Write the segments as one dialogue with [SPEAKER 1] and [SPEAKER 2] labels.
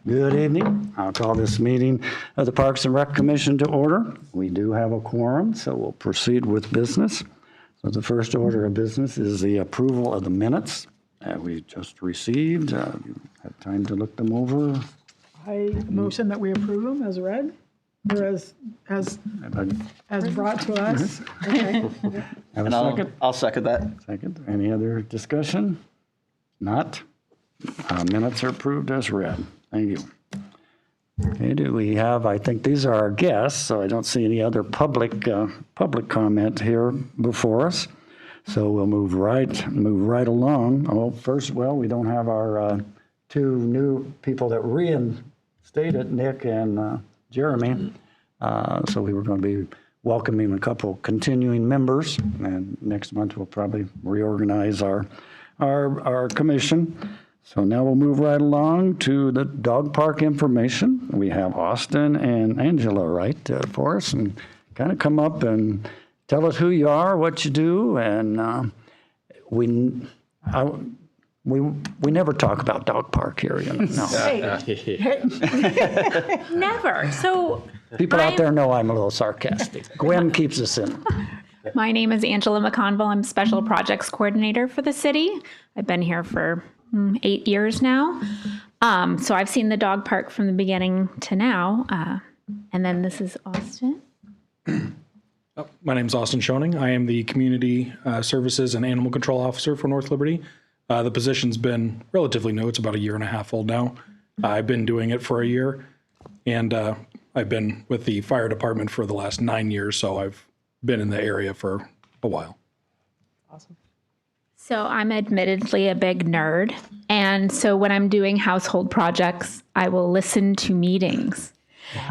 [SPEAKER 1] Good evening. I'll call this meeting of the Parks and Rec Commission to order. We do have a quorum, so we'll proceed with business. So the first order of business is the approval of the minutes that we just received. You had time to look them over.
[SPEAKER 2] I motion that we approve them as read, or as brought to us. Okay.
[SPEAKER 1] Have a second?
[SPEAKER 3] I'll second that.
[SPEAKER 1] Second. Any other discussion? Not. Minutes are approved as read. Thank you. Okay, do we have, I think these are our guests, so I don't see any other public comment here before us. So we'll move right along. Oh, first, well, we don't have our two new people that reinstated, Nick and Jeremy. So we were going to be welcoming a couple continuing members, and next month we'll probably reorganize our commission. So now we'll move right along to the dog park information. We have Austin and Angela, right, for us, and kind of come up and tell us who you are, what you do, and we never talk about dog park here, you know. No.
[SPEAKER 4] Never. So
[SPEAKER 1] People out there know I'm a little sarcastic. Gwen keeps us in.
[SPEAKER 4] my name is Angela McConville. I'm Special Projects Coordinator for the city. I've been here for 8 years now. So I've seen the dog park from the beginning to now. And then this is Austin.
[SPEAKER 5] My name is Austin Schoening. I am the Community Services and Animal Control Officer for North Liberty. The position's been relatively new. It's about a year and a half old now. I've been doing it for a year, and I've been with the fire department for the last 9 years, so I've been in the area for a while.
[SPEAKER 2] Awesome.
[SPEAKER 4] So I'm admittedly a big nerd. And so when I'm doing household projects, I will listen to meetings.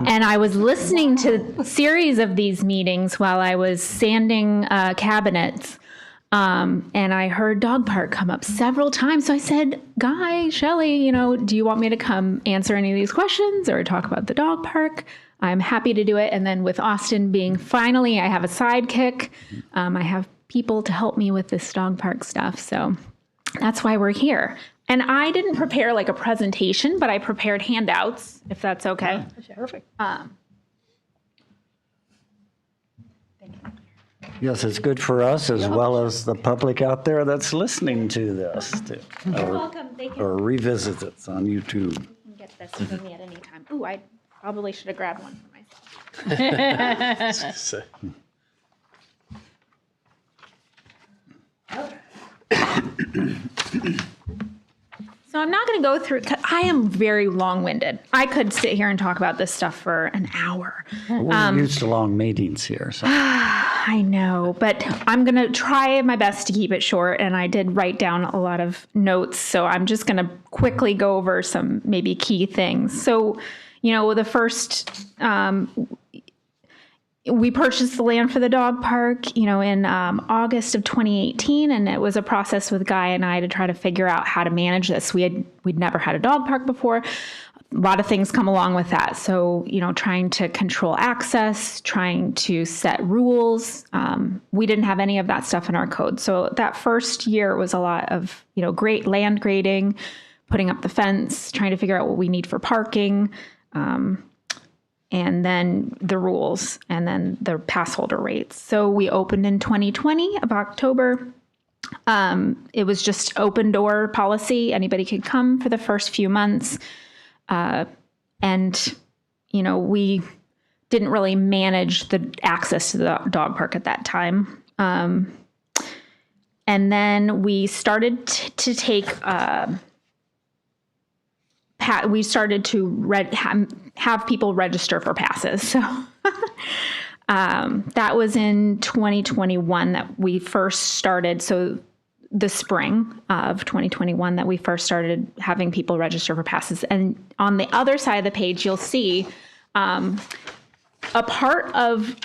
[SPEAKER 4] And I was listening to a series of these meetings while I was sanding cabinets. And I heard dog park come up several times. So I said, Guy, Shelley, do you want me to come answer any of these questions or talk about the dog park? I'm happy to do it. And then with Austin being finally, I have a sidekick. I have people to help me with this dog park stuff. So that's why we're here. And I didn't prepare like a presentation, but I prepared handouts, if that's okay.
[SPEAKER 2] Yeah, perfect.
[SPEAKER 1] Yes, it's good for us as well as the public out there that's listening to this.
[SPEAKER 4] You're welcome. They can
[SPEAKER 1] Or revisit it on YouTube.
[SPEAKER 4] get this from me at any time. Ooh, I probably should have grabbed one for myself. So I'm not going to go through, I am very long-winded. I could sit here and talk about this stuff for an hour.
[SPEAKER 1] We're used to long meetings here. So.
[SPEAKER 4] I know, but I'm going to try my best to keep it short, and I did write down a lot of notes, so I'm just going to quickly go over some maybe key things. So, the first, we purchased the land for the dog park, in August of 2018, and it was a process with Guy and I to try to figure out how to manage this. We'd never had a dog park before. A lot of things come along with that. So, trying to control access, trying to set rules. We didn't have any of that stuff in our code. So that first year was a lot of, great land grading, putting up the fence, trying to figure out what we need for parking, and then the rules, and then the pass holder rates. So we opened in 2020 of October. It was just open door policy. Anybody could come for the first few months. And we didn't really manage the access to the dog park at that time. And then we started to take, we started to have people register for passes. So that was in 2021 that we first started. So the spring of 2021 that we first started having people register for passes. And on the other side of the page, you'll see a part of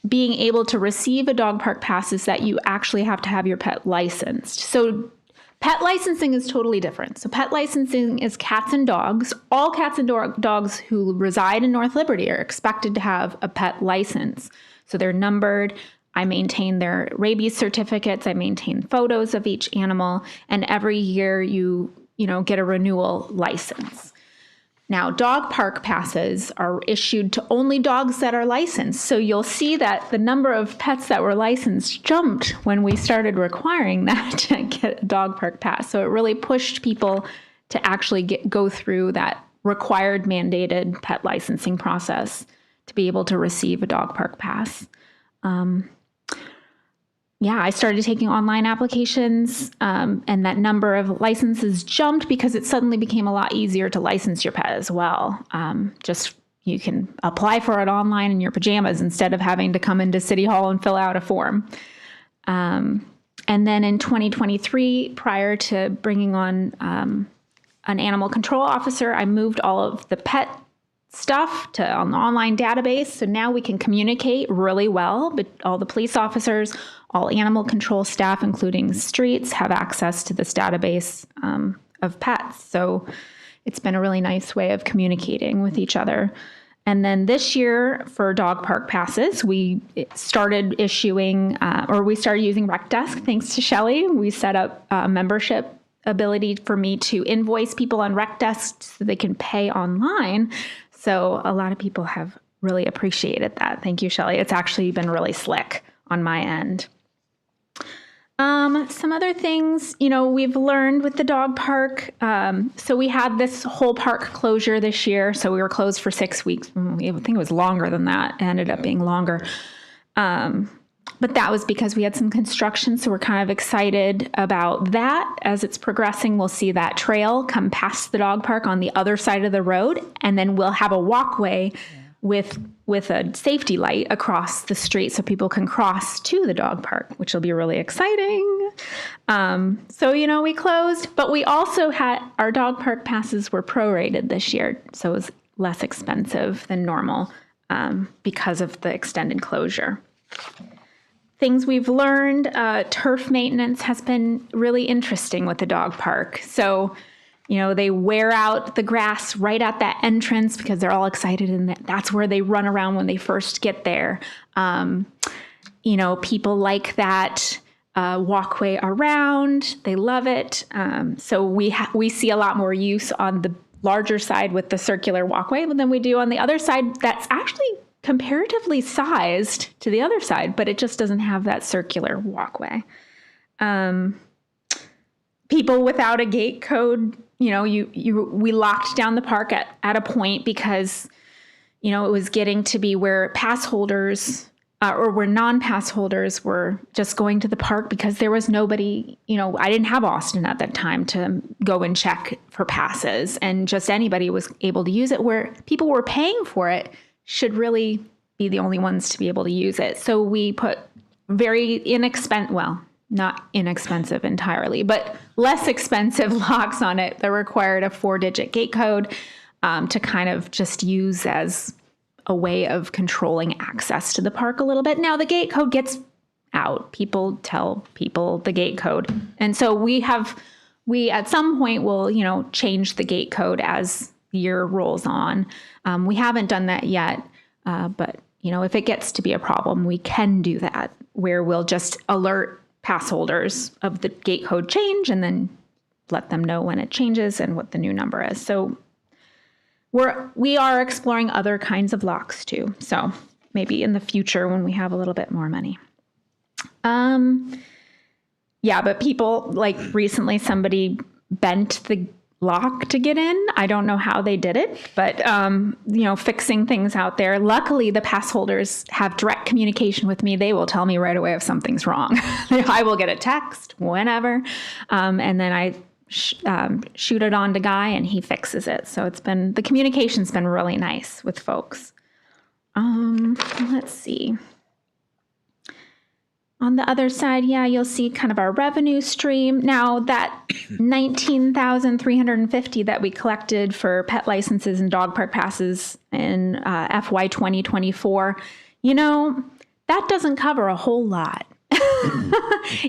[SPEAKER 4] being able to receive a dog park pass is that you actually have to have your pet licensed. So pet licensing is totally different. So pet licensing is cats and dogs. All cats and dogs who reside in North Liberty are expected to have a pet license. So they're numbered. I maintain their rabies certificates. I maintain photos of each animal. And every year you get a renewal license. Now, dog park passes are issued to only dogs that are licensed. So you'll see that the number of pets that were licensed jumped when we started requiring that to get a dog park pass. So it really pushed people to actually go through that required mandated pet licensing process to be able to receive a dog park pass. I started taking online applications, and that number of licenses jumped because it suddenly became a lot easier to license your pet as well. You can apply for it online in your pajamas instead of having to come into City Hall and fill out a form. And then in 2023, prior to bringing on an animal control officer, I moved all of the pet stuff to an online database. So now we can communicate really well, but all the police officers, all animal control staff, including streets, have access to this database of pets. So it's been a really nice way of communicating with each other. And then this year for dog park passes, we started issuing, we started using RecDesk, thanks to Shelley. We set up membership ability for me to invoice people on RecDesk so they can pay online. So a lot of people have really appreciated that. Thank you, Shelley. It's actually been really slick on my end. Some other things, we've learned with the dog park. So we had this whole park closure this year. So we were closed for 6 weeks. I think it was longer than that. It ended up being longer. But that was because we had some construction. So we're kind of excited about that. As it's progressing, we'll see that trail come past the dog park on the other side of the road. And then we'll have a walkway with a safety light across the street so people can cross to the dog park, which will be really exciting. We closed, but we also had our dog park passes were prorated this year. So it was less expensive than normal because of the extended closure. Things we've learned, turf maintenance has been really interesting with the dog park. So, they wear out the grass right at that entrance because they're all excited and that's where they run around when they first get there. People like that walkway around. They love it. So we see a lot more use on the larger side with the circular walkway than we do on the other side. That's actually comparatively sized to the other side, but it just doesn't have that circular walkway. People without a gate code, we locked down the park at a point because, it was getting to be where pass holders or where non-pass holders were just going to the park because there was nobody, I didn't have Austin at that time to go and check for passes, and just anybody was able to use it. Where people were paying for it should really be the only ones to be able to use it. So we put very not inexpensive entirely, but less expensive locks on it that required a 4-digit gate code to kind of just use as a way of controlling access to the park a little bit. Now the gate code gets out. People tell people the gate code. And so we at some point will, change the gate code as the year rolls on. We haven't done that yet, but if it gets to be a problem, we can do that where we'll just alert pass holders of the gate code change and then let them know when it changes and what the new number is. So we are exploring other kinds of locks too. So maybe in the future when we have a little bit more money. But people, like recently somebody bent the lock to get in. I don't know how they did it, but, fixing things out there. Luckily, the pass holders have direct communication with me. They will tell me right away if something's wrong. I will get a text whenever. And then I shoot it on to Guy and he fixes it. So the communication's been really nice with folks. Let's see. On the other side, you'll see kind of our revenue stream. Now that $19,350 that we collected for pet licenses and dog park passes in FY 2024, that doesn't cover a whole lot.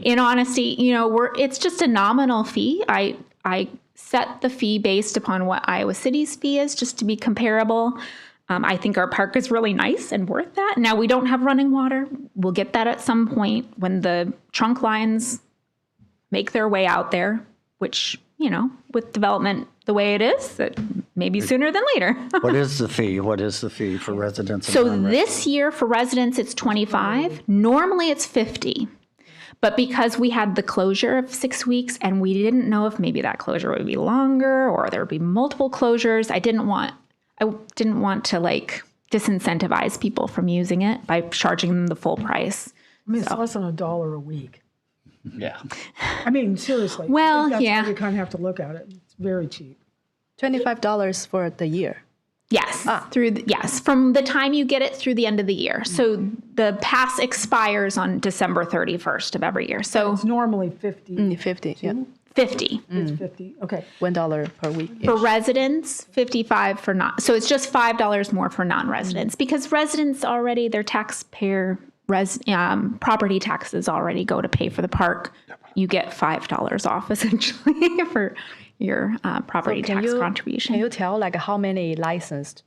[SPEAKER 4] In honesty, it's just a nominal fee. I set the fee based upon what Iowa City's fee is, just to be comparable. I think our park is really nice and worth that. Now, we don't have running water. We'll get that at some point when the trunk lines make their way out there, which with development the way it is, that maybe sooner than later.
[SPEAKER 1] What is the fee? What is the fee for residents? And
[SPEAKER 4] So
[SPEAKER 1] non-residents?
[SPEAKER 4] this year for residents, it's 25. Normally it's 50. But because we had the closure of 6 weeks and we didn't know if maybe that closure would be longer or there would be multiple closures, I didn't want to like disincentivize people from using it by charging them the full price.
[SPEAKER 2] I mean, it's less than $1 a week.
[SPEAKER 1] Yeah.
[SPEAKER 2] I mean, seriously.
[SPEAKER 4] Well,
[SPEAKER 2] I think that's
[SPEAKER 4] yeah.
[SPEAKER 2] how you kind of have to look at it. It's very cheap.
[SPEAKER 3] $25 for the year.
[SPEAKER 4] Yes, from the time you get it through the end of the year. So the pass expires on December 31st of every year. So
[SPEAKER 2] It's normally 50.
[SPEAKER 3] 50, yeah.
[SPEAKER 4] 50
[SPEAKER 2] It's 50. Okay.
[SPEAKER 3] $1 per week.
[SPEAKER 4] for residents, 55 for non. So it's just $5 more for non-residents because residents already their taxpayer property taxes already go to pay for the park. You get $5 off essentially for your property tax contribution.
[SPEAKER 3] Can you tell like how many licensed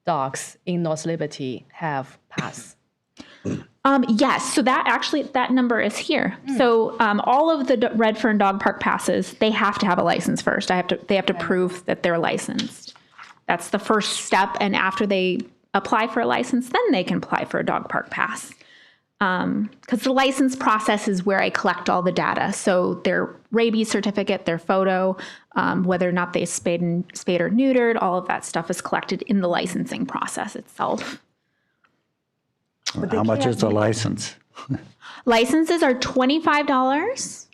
[SPEAKER 3] dogs in North Liberty have pass?
[SPEAKER 4] Yes, so that number is here. So all of the Redfern Dog Park passes, they have to have a license first. They have to prove that they're licensed. That's the first step, and after they apply for a license, then they can apply for a dog park pass. Because the license process is where I collect all the data. So their rabies certificate, their photo, whether or not they spayed or neutered, all of that stuff is collected in the licensing process itself.
[SPEAKER 1] How much is the license?
[SPEAKER 4] Licenses are $25,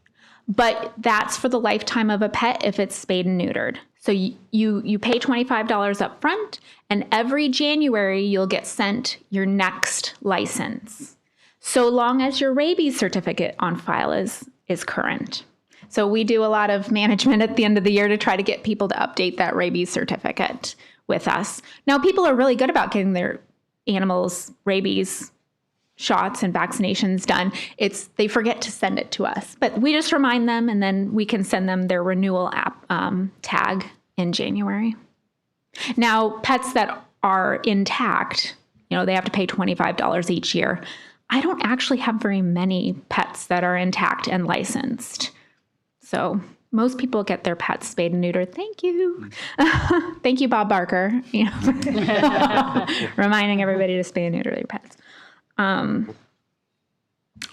[SPEAKER 4] but that's for the lifetime of a pet if it's spayed and neutered. So you pay $25 up front, and every January you'll get sent your next license, so long as your rabies certificate on file is current. So we do a lot of management at the end of the year to try to get people to update that rabies certificate with us. Now, people are really good about getting their animals' rabies shots and vaccinations done. They forget to send it to us, but we just remind them, and then we can send them their renewal app tag in January. Now, pets that are intact, they have to pay $25 each year. I don't actually have very many pets that are intact and licensed. So most people get their pets spayed and neutered. Thank you. Thank you, Bob Barker, for reminding everybody to spay and neuter their pets.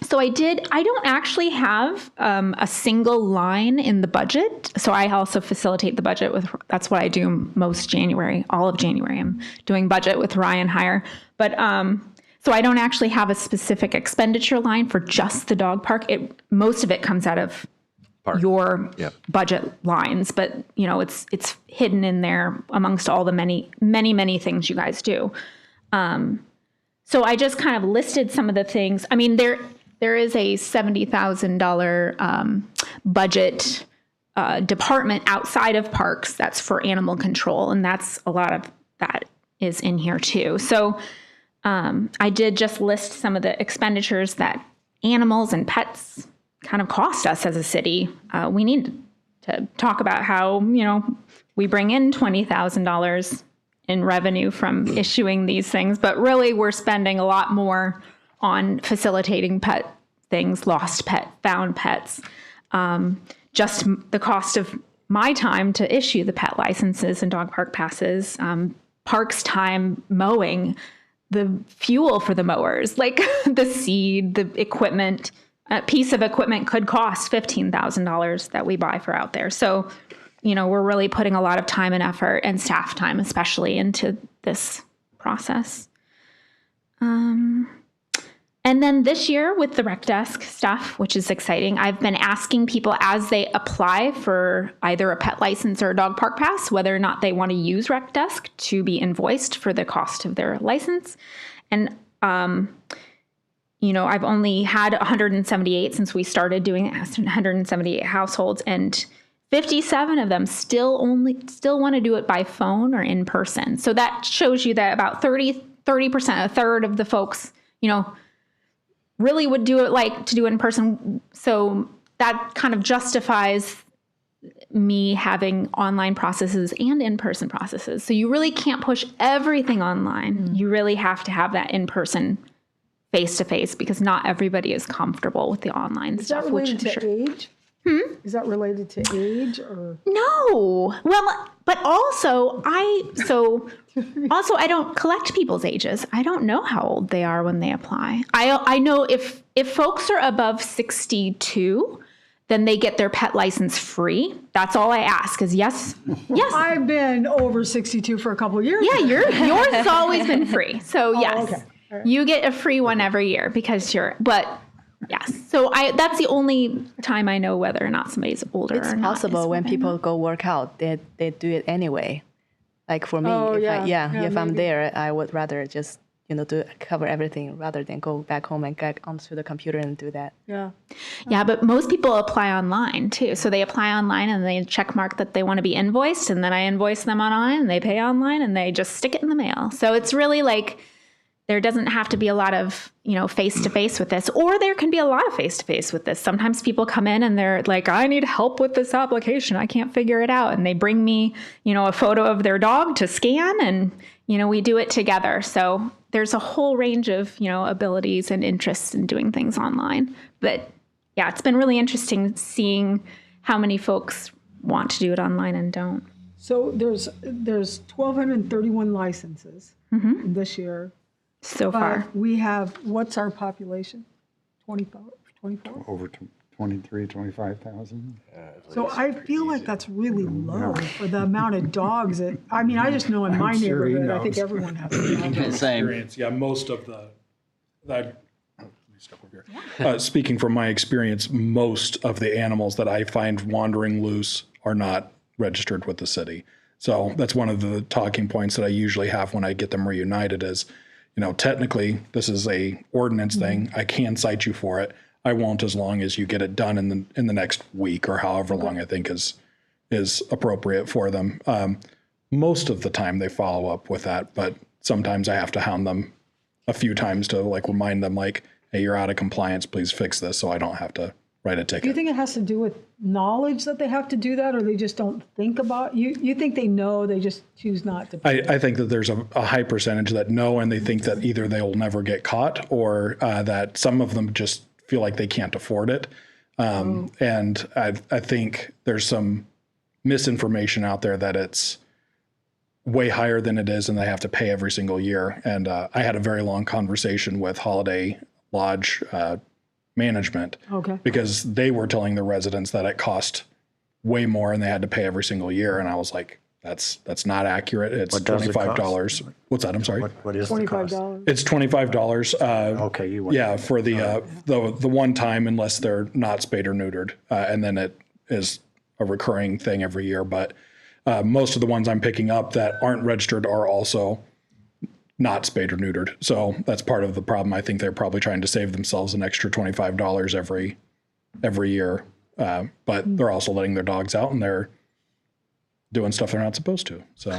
[SPEAKER 4] So I don't actually have a single line in the budget. So I also facilitate the budget that's what I do most January, all of January. I'm doing budget with Ryan Heyer. But so I don't actually have a specific expenditure line for just the dog park. Most of it comes out of your budget lines, but it's hidden in there amongst all the many, many, many things you guys do. So I just kind of listed some of the things. I mean, there is a $70,000 budget department outside of parks that's for animal control, and that's a lot of that is in here too. So I did just list some of the expenditures that animals and pets kind of cost us as a city. We need to talk about how, we bring in $20,000 in revenue from issuing these things, but really we're spending a lot more on facilitating pet things, lost pet, found pets. Just the cost of my time to issue the pet licenses and dog park passes, parks time mowing, the fuel for the mowers, like the seed, the equipment. A piece of equipment could cost $15,000 that we buy for out there. So, we're really putting a lot of time and effort and staff time, especially into this process. And then this year with the rec desk stuff, which is exciting, I've been asking people as they apply for either a pet license or a dog park pass, whether or not they want to use rec desk to be invoiced for the cost of their license. And, I've only had 178 since we started doing it, 178 households, and 57 of them still want to do it by phone or in person. So that shows you that about 30%, a third of the folks, really would do it in person. So that kind of justifies me having online processes and in-person processes. So you really can't push everything online. You really have to have that in-person face-to-face because not everybody is comfortable with the online
[SPEAKER 2] Is
[SPEAKER 4] stuff.
[SPEAKER 2] that related to age? Is that related to age or?
[SPEAKER 4] No. Well, but also I don't collect people's ages. I don't know how old they are when they apply. I know if folks are above 62, then they get their pet license free. That's all I ask is yes. Yes.
[SPEAKER 2] I've been over 62 for a couple of years.
[SPEAKER 4] Yeah, yours has always been free. So yes.
[SPEAKER 2] okay. All right.
[SPEAKER 4] You get a free one every year because yes. So that's the only time I know whether or not somebody's older
[SPEAKER 3] It's
[SPEAKER 4] or not.
[SPEAKER 3] possible
[SPEAKER 4] is
[SPEAKER 3] when
[SPEAKER 4] I know.
[SPEAKER 3] people go work out, they do it anyway. Like for me,
[SPEAKER 2] Oh,
[SPEAKER 3] if
[SPEAKER 2] yeah.
[SPEAKER 3] if I'm
[SPEAKER 2] Maybe.
[SPEAKER 3] there, I would rather just cover everything rather than go back home and get onto the computer and do that.
[SPEAKER 2] Yeah.
[SPEAKER 4] Yeah, but most people apply online too. So they apply online and they check mark that they want to be invoiced, and then I invoice them online and they pay online and they just stick it in the mail. So it's really like there doesn't have to be a lot of, face-to-face with this, or there can be a lot of face-to-face with this. Sometimes people come in and they're like, I need help with this application. I can't figure it out. And they bring me, a photo of their dog to scan and, we do it together. So there's a whole range of, abilities and interests in doing things online. But yeah, it's been really interesting seeing how many folks want to do it online and don't.
[SPEAKER 2] So there's 1,231 licenses this year.
[SPEAKER 4] So far.
[SPEAKER 2] But we have, what's our population? 24?
[SPEAKER 1] Over 23, 25,000.
[SPEAKER 2] So I feel like that's really low for the amount of dogs I just know in my
[SPEAKER 1] sure he
[SPEAKER 2] neighborhood, I think
[SPEAKER 1] knows.
[SPEAKER 2] everyone has a dog.
[SPEAKER 6] Same.
[SPEAKER 5] Experience, yeah, most of let me step over here. Speaking from my experience, most of the animals that I find wandering loose are not registered with the city. So that's one of the talking points that I usually have when I get them reunited is, technically this is a ordinance thing. I can cite you for it. I won't as long as you get it done in the next week or however long I think is appropriate for them. Most of the time they follow up with that, but sometimes I have to hound them a few times to remind them hey, you're out of compliance, please fix this so I don't have to write a ticket.
[SPEAKER 2] Do you think it has to do with knowledge that they have to do that, or they just don't think about you think they know, they just choose not to?
[SPEAKER 5] I think that there's a high percentage that know, and they think that either they'll never get caught or that some of them just feel like they can't afford it. And I think there's some misinformation out there that it's way higher than it is and they have to pay every single year. And I had a very long conversation with Holiday Lodge management because they were telling the residents that it cost way more and they had to pay every single year. And I was like, that's not accurate. It's
[SPEAKER 1] What does it
[SPEAKER 5] $25. What's that? I'm sorry.
[SPEAKER 1] What is the cost?
[SPEAKER 2] $25.
[SPEAKER 5] It's $25.
[SPEAKER 1] Okay, you went.
[SPEAKER 5] Yeah, for the one time, unless they're not spayed or neutered, and then it is a recurring thing every year. But most of the ones I'm picking up that aren't registered are also not spayed or neutered. So that's part of the problem. I think they're probably trying to save themselves an extra $25 every year, but they're also letting their dogs out and they're doing stuff they're not supposed to. So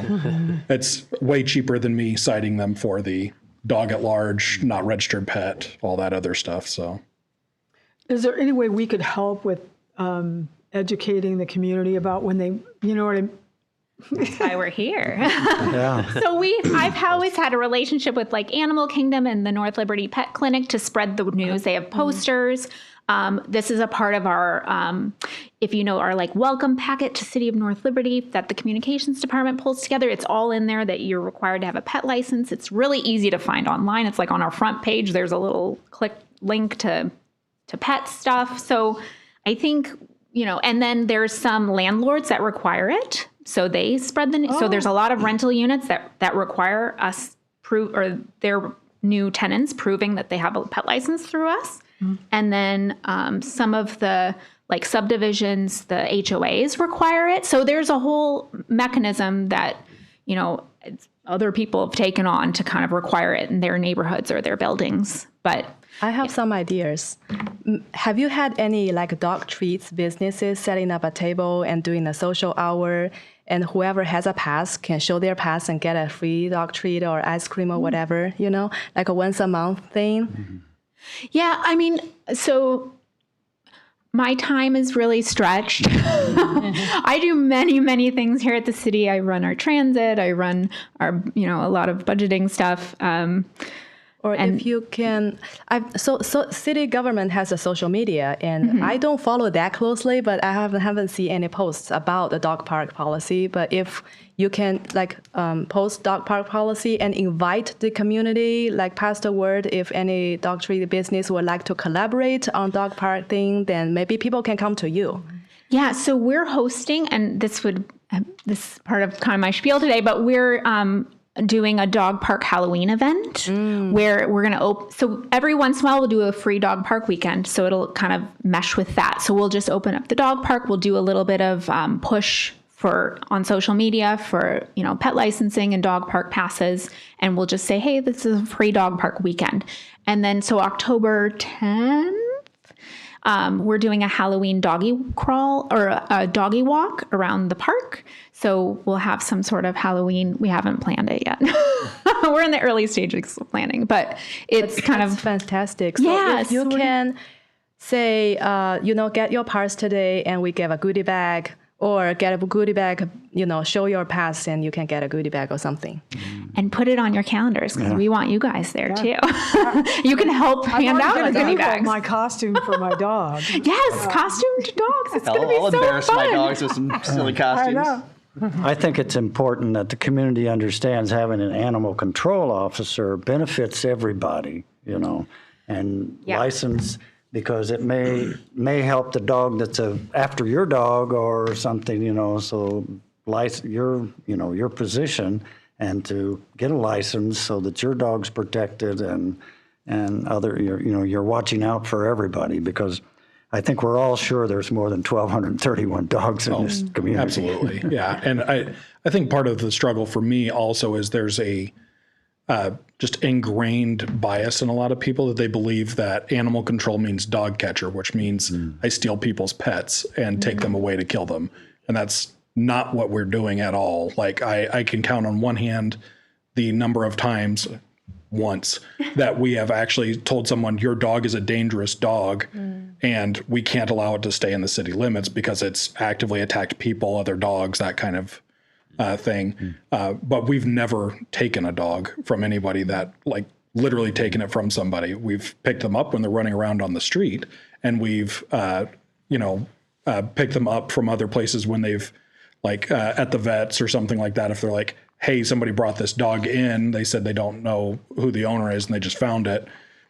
[SPEAKER 5] it's way cheaper than me citing them for the dog at large, not registered pet, all that other stuff. So
[SPEAKER 2] Is there any way we could help with educating the community about when they, what I mean?
[SPEAKER 4] That's why we're here.
[SPEAKER 1] Yeah.
[SPEAKER 4] So I've always had a relationship with Animal Kingdom and the North Liberty Pet Clinic to spread the news. They have posters. This is a part of our, our welcome packet to City of North Liberty that the communications department pulls together. It's all in there that you're required to have a pet license. It's really easy to find online. It's on our front page. There's a little link to pet stuff. So I think, and then there's some landlords that require it. So they spread the news. So there's a lot of rental units that require us their new tenants proving that they have a pet license through us. And then some of the subdivisions, the HOAs require it. So there's a whole mechanism that, other people have taken on to kind of require it in their neighborhoods or their buildings. But
[SPEAKER 3] I have some ideas. Have you had any dog treats businesses setting up a table and doing a social hour, and whoever has a pass can show their pass and get a free dog treat or ice cream or whatever, like a once a month thing?
[SPEAKER 1] Mm-hmm.
[SPEAKER 4] Yeah, so my time is really stretched. I do many, many things here at the city. I run our transit. I run our, a lot of budgeting stuff.
[SPEAKER 3] Or
[SPEAKER 4] And-
[SPEAKER 3] if you can, so city government has a social media, and I don't follow that closely, but I haven't seen any posts about the dog park policy. But if you can post dog park policy and invite the community, like pass the word, if any dog treat business would like to collaborate on dog park thing, then maybe people can come to you.
[SPEAKER 4] Yeah, so we're hosting, and this is part of kind of my spiel today, but we're doing a dog park Halloween event where we're going to so every once in a while we'll do a free dog park weekend. So it'll kind of mesh with that. So we'll just open up the dog park. We'll do a little bit of push on social media for, pet licensing and dog park passes. And we'll just say, hey, this is a free dog park weekend. And then so October 10th, we're doing a Halloween doggy crawl or a doggy walk around the park. So we'll have some sort of Halloween. We haven't planned it yet. We're in the early stages of planning, but it's kind of
[SPEAKER 3] fantastic. So
[SPEAKER 4] Yeah,
[SPEAKER 3] if you
[SPEAKER 4] so
[SPEAKER 3] can say, get your pass today and we give a goodie bag, or get a goodie bag, show your pass and you can get a goodie bag or something.
[SPEAKER 4] and put it on your calendars because we want you guys there too. You can help hand out the goodie bags.
[SPEAKER 2] My costume for my dog.
[SPEAKER 4] Yes, costume to dogs. It's going to be
[SPEAKER 6] I'll
[SPEAKER 4] so
[SPEAKER 6] embarrass
[SPEAKER 4] fun.
[SPEAKER 6] my dogs with some silly
[SPEAKER 2] I
[SPEAKER 6] costumes.
[SPEAKER 2] know.
[SPEAKER 1] I think it's important that the community understands having an animal control officer benefits everybody, and license, because it may help the dog that's after your dog or something, so your position, and to get a license so that your dog's protected and you're watching out for everybody, because I think we're all sure there's more than 1,231 dogs in this community.
[SPEAKER 5] Absolutely. Yeah. And I think part of the struggle for me also is there's a just ingrained bias in a lot of people that they believe that animal control means dog catcher, which means I steal people's pets and take them away to kill them. And that's not what we're doing at all. Like I can count on one hand the number of times once that we have actually told someone your dog is a dangerous dog and we can't allow it to stay in the city limits because it's actively attacked people, other dogs, that kind of thing. But we've never taken a dog from anybody that literally taken it from somebody. We've picked them up when they're running around on the street, and we've, picked them up from other places when they've at the vets or something like that. If they're like, hey, somebody brought this dog in, they said they don't know who the owner is and they just found it,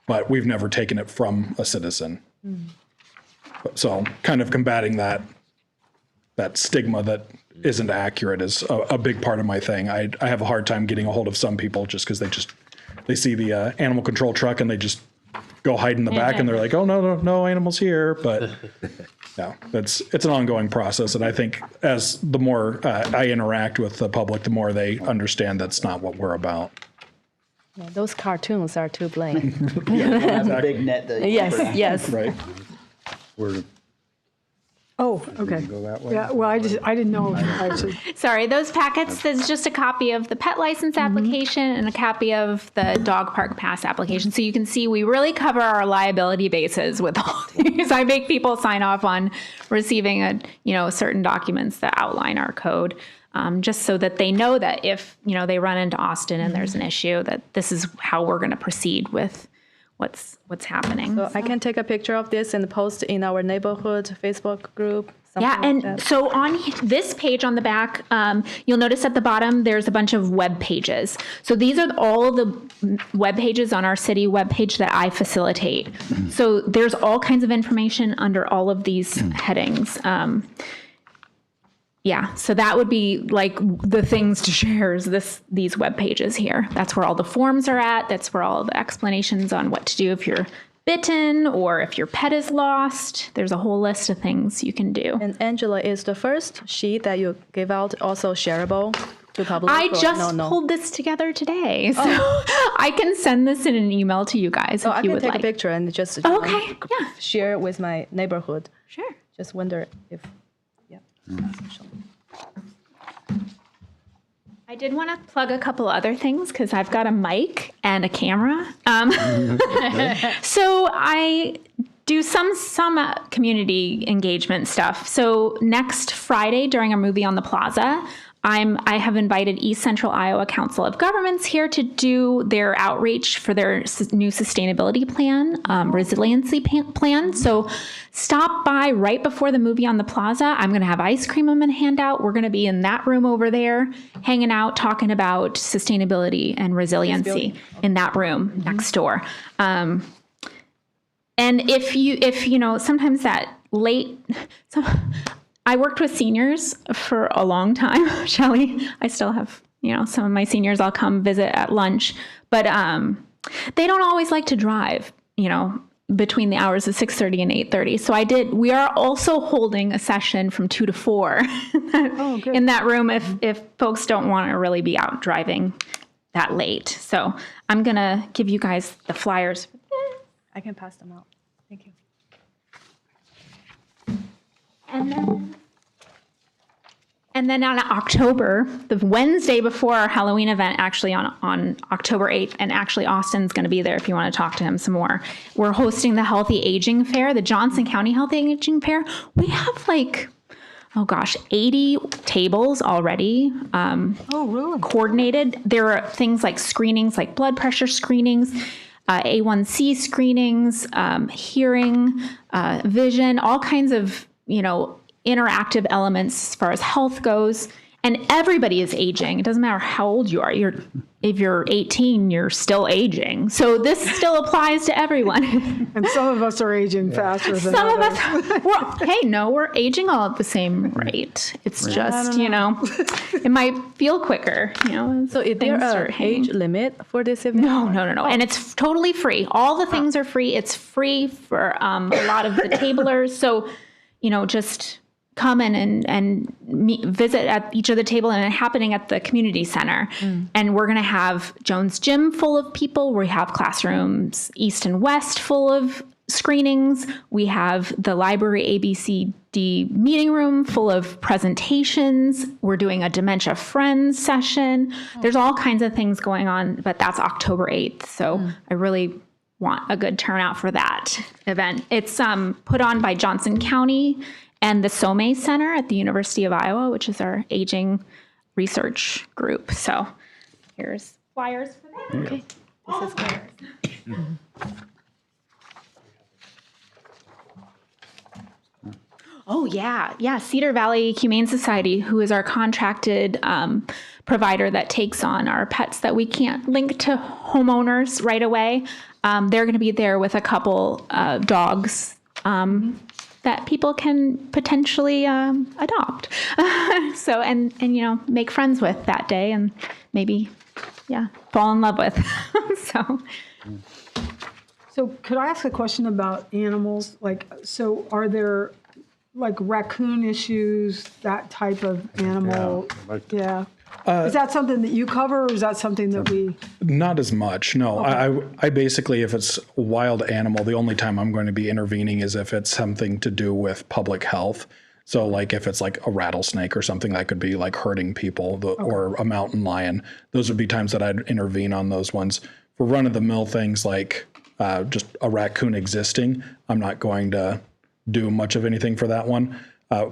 [SPEAKER 5] but we've never taken it from a citizen. So kind of combating that stigma that isn't accurate is a big part of my thing. I have a hard time getting a hold of some people just because they see the animal control truck and they just go hide in the back and they're like, oh, no animals here. But yeah, it's an ongoing process. And I think as the more I interact with the public, the more they understand that's not what we're about.
[SPEAKER 3] Yeah, those cartoons are too plain.
[SPEAKER 6] Have a big net that
[SPEAKER 3] yes.
[SPEAKER 5] Right.
[SPEAKER 2] Oh, okay. Yeah, well, I didn't know if I should.
[SPEAKER 4] Sorry, those packets, there's just a copy of the pet license application and a copy of the dog park pass application. So you can see we really cover our liability bases with all these. I make people sign off on receiving certain documents that outline our code, just so that they know that if, they run into Austin and there's an issue, that this is how we're going to proceed with what's happening.
[SPEAKER 3] So I can take a picture of this and post in our neighborhood Facebook group.
[SPEAKER 4] Yeah,
[SPEAKER 3] like
[SPEAKER 4] and
[SPEAKER 3] that.
[SPEAKER 4] so on this page on the back, you'll notice at the bottom there's a bunch of web pages. So these are all of the web pages on our city webpage that I facilitate. So there's all kinds of information under all of these headings. Yeah, so that would be the things to share is these web pages here. That's where all the forms are at. That's where all the explanations on what to do if you're bitten or if your pet is lost. There's a whole list of things you can do.
[SPEAKER 3] And Angela, is the first sheet that you gave out also shareable to public?
[SPEAKER 4] I
[SPEAKER 3] or
[SPEAKER 4] just
[SPEAKER 3] no?
[SPEAKER 4] pulled this together today, so I can send this in an email to you guys if
[SPEAKER 3] I
[SPEAKER 4] you
[SPEAKER 3] can
[SPEAKER 4] would
[SPEAKER 3] take
[SPEAKER 4] like.
[SPEAKER 3] a picture and just
[SPEAKER 4] Okay, yeah.
[SPEAKER 3] share with my neighborhood.
[SPEAKER 4] Sure.
[SPEAKER 3] Just wonder if,
[SPEAKER 4] I did want to plug a couple other things because I've got a mic and a camera. So I do some community engagement stuff. So next Friday during our movie on the plaza, I have invited East Central Iowa Council of Governments here to do their outreach for their new sustainability plan, resiliency plan. So stop by right before the movie on the plaza. I'm going to have ice cream I'm going to hand out. We're going to be in that room over there, hanging out, talking about sustainability and resiliency in that room next door. And if you know, sometimes that late, I worked with seniors for a long time, Shelley. I still have, you know, some of my seniors I'll come visit at lunch, but they don't always like to drive, you know, between the hours of 6:30 and 8:30. So we are also holding a session from 2 to 4 in that room if folks don't want to really be out driving that late. So I'm going to give you guys the flyers.
[SPEAKER 3] I can pass them out. Thank you.
[SPEAKER 4] And then on October, the Wednesday before our Halloween event, actually on October 8th, and actually Austin's going to be there if you want to talk to him some more, we're hosting the Healthy Aging Fair, the Johnson County Healthy Aging Fair. We have 80 tables already coordinated. There are things like screenings, like blood pressure screenings, A1C screenings, hearing, vision, all kinds of, you know, interactive elements as far as health goes. And everybody is aging. It doesn't matter how old you are. If you're 18, you're still aging. So this still applies to everyone.
[SPEAKER 2] And some of us are aging faster than
[SPEAKER 4] Some of
[SPEAKER 2] others.
[SPEAKER 4] us, we're aging all at the same rate. It's just, you know, it might feel quicker, you know.
[SPEAKER 3] So is there an age limit for this event?
[SPEAKER 4] No. And it's totally free. All the things are free. It's free for a lot of the tablers. So, you know, just come in and visit at each of the table, and it's happening at the community center. And we're going to have Jones Gym full of people. We have classrooms east and west full of screenings. We have the library ABCD meeting room full of presentations. We're doing a Dementia Friends session. There's all kinds of things going on, but that's October 8th. So I really want a good turnout for that event. It's put on by Johnson County and the Some Center at the University of Iowa, which is our aging research group. So here's flyers for that.
[SPEAKER 3] Okay. This is good.
[SPEAKER 4] Oh, yeah. Cedar Valley Humane Society, who is our contracted provider that takes on our pets that we can't link to homeowners right away. They're going to be there with a couple dogs that people can potentially adopt. So, and you know, make friends with that day and maybe, fall in love with.
[SPEAKER 2] So could I ask a question about animals? So are there raccoon issues, that type of animal? Yeah. Is that something that you cover, or is that something that we?
[SPEAKER 5] Not as much, no. Okay. I basically, if it's a wild animal, the only time I'm going to be intervening is if it's something to do with public health. So if it's like a rattlesnake or something that could be hurting people, or a mountain lion, those would be times that I'd intervene on those ones. For run-of-the-mill things like just a raccoon existing, I'm not going to do much of anything for that one.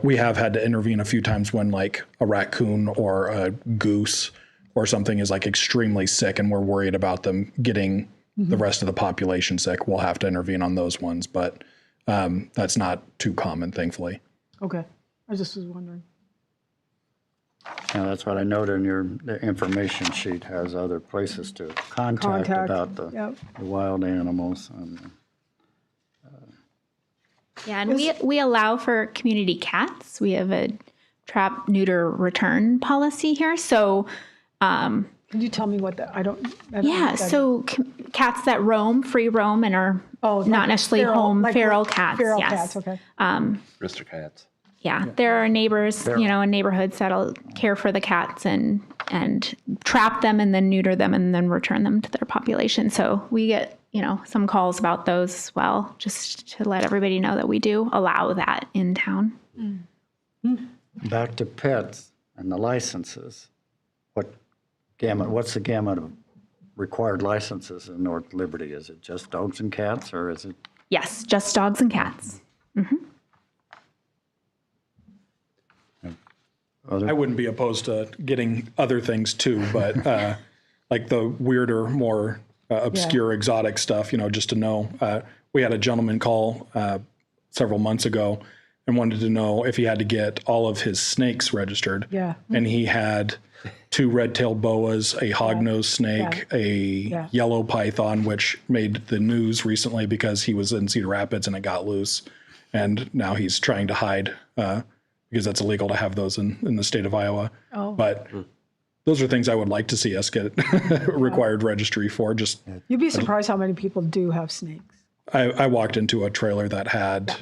[SPEAKER 5] We have had to intervene a few times when a raccoon or a goose or something is extremely sick and we're worried about them getting the rest of the population sick. We'll have to intervene on those ones, but that's not too common, thankfully.
[SPEAKER 2] Okay. I just was wondering.
[SPEAKER 1] Yeah, that's what I noted in the information sheet has other places to contact about the wild animals.
[SPEAKER 4] Yeah, and we allow for community cats. We have a trap, neuter, return policy here. So,
[SPEAKER 2] can you tell me what that? I don't
[SPEAKER 4] so cats that free roam, and are not necessarily feral cats.
[SPEAKER 2] Feral cats, okay.
[SPEAKER 7] Rooster cats.
[SPEAKER 4] Yeah, there are neighbors, in neighborhoods that'll care for the cats and trap them and then neuter them and then return them to their population. So we get some calls about those as well, just to let everybody know that we do allow that in town.
[SPEAKER 1] Back to pets and the licenses. What's the gamut of required licenses in North Liberty? Is it just dogs and cats, or is it?
[SPEAKER 4] Yes, just dogs and cats. Mm-hmm.
[SPEAKER 5] I wouldn't be opposed to getting other things too, but like the weirder, more obscure, exotic stuff, just to know. We had a gentleman call several months ago and wanted to know if he had to get all of his snakes registered.
[SPEAKER 2] Yeah.
[SPEAKER 5] And he had 2 red-tailed boas, a hognose snake, a yellow python, which made the news recently because he was in Cedar Rapids and it got loose. And now he's trying to hide because that's illegal to have those in the state of Iowa.
[SPEAKER 2] Oh.
[SPEAKER 5] But those are things I would like to see us get required registry for. Just
[SPEAKER 2] You'd be surprised how many people do have snakes.
[SPEAKER 5] I walked into a trailer that had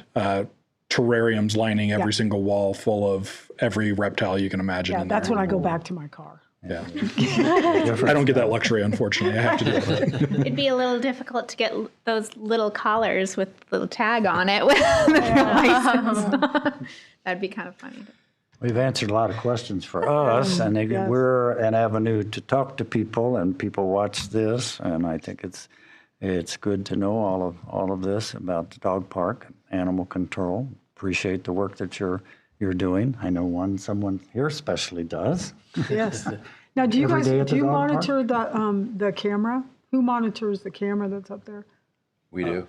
[SPEAKER 5] terrariums lining every single wall full of every reptile you can imagine.
[SPEAKER 2] Yeah,
[SPEAKER 5] in
[SPEAKER 2] that's
[SPEAKER 5] there.
[SPEAKER 2] when I go back to my car.
[SPEAKER 5] Yeah. I don't get that luxury, unfortunately. I have to do it.
[SPEAKER 4] It'd be a little difficult to get those little collars with little tag on it with their license. That'd be kind of funny.
[SPEAKER 1] We've answered a lot of questions for us, and we're an avenue to talk to people, and people watch this, and I think it's good to know all of this about the dog park, animal control. Appreciate the work that you're doing. I know someone here especially does.
[SPEAKER 2] Yes. Now, do you
[SPEAKER 1] Every
[SPEAKER 2] guys
[SPEAKER 1] day at the dog park?
[SPEAKER 2] monitor the camera? Who monitors the camera that's up there?
[SPEAKER 7] We do.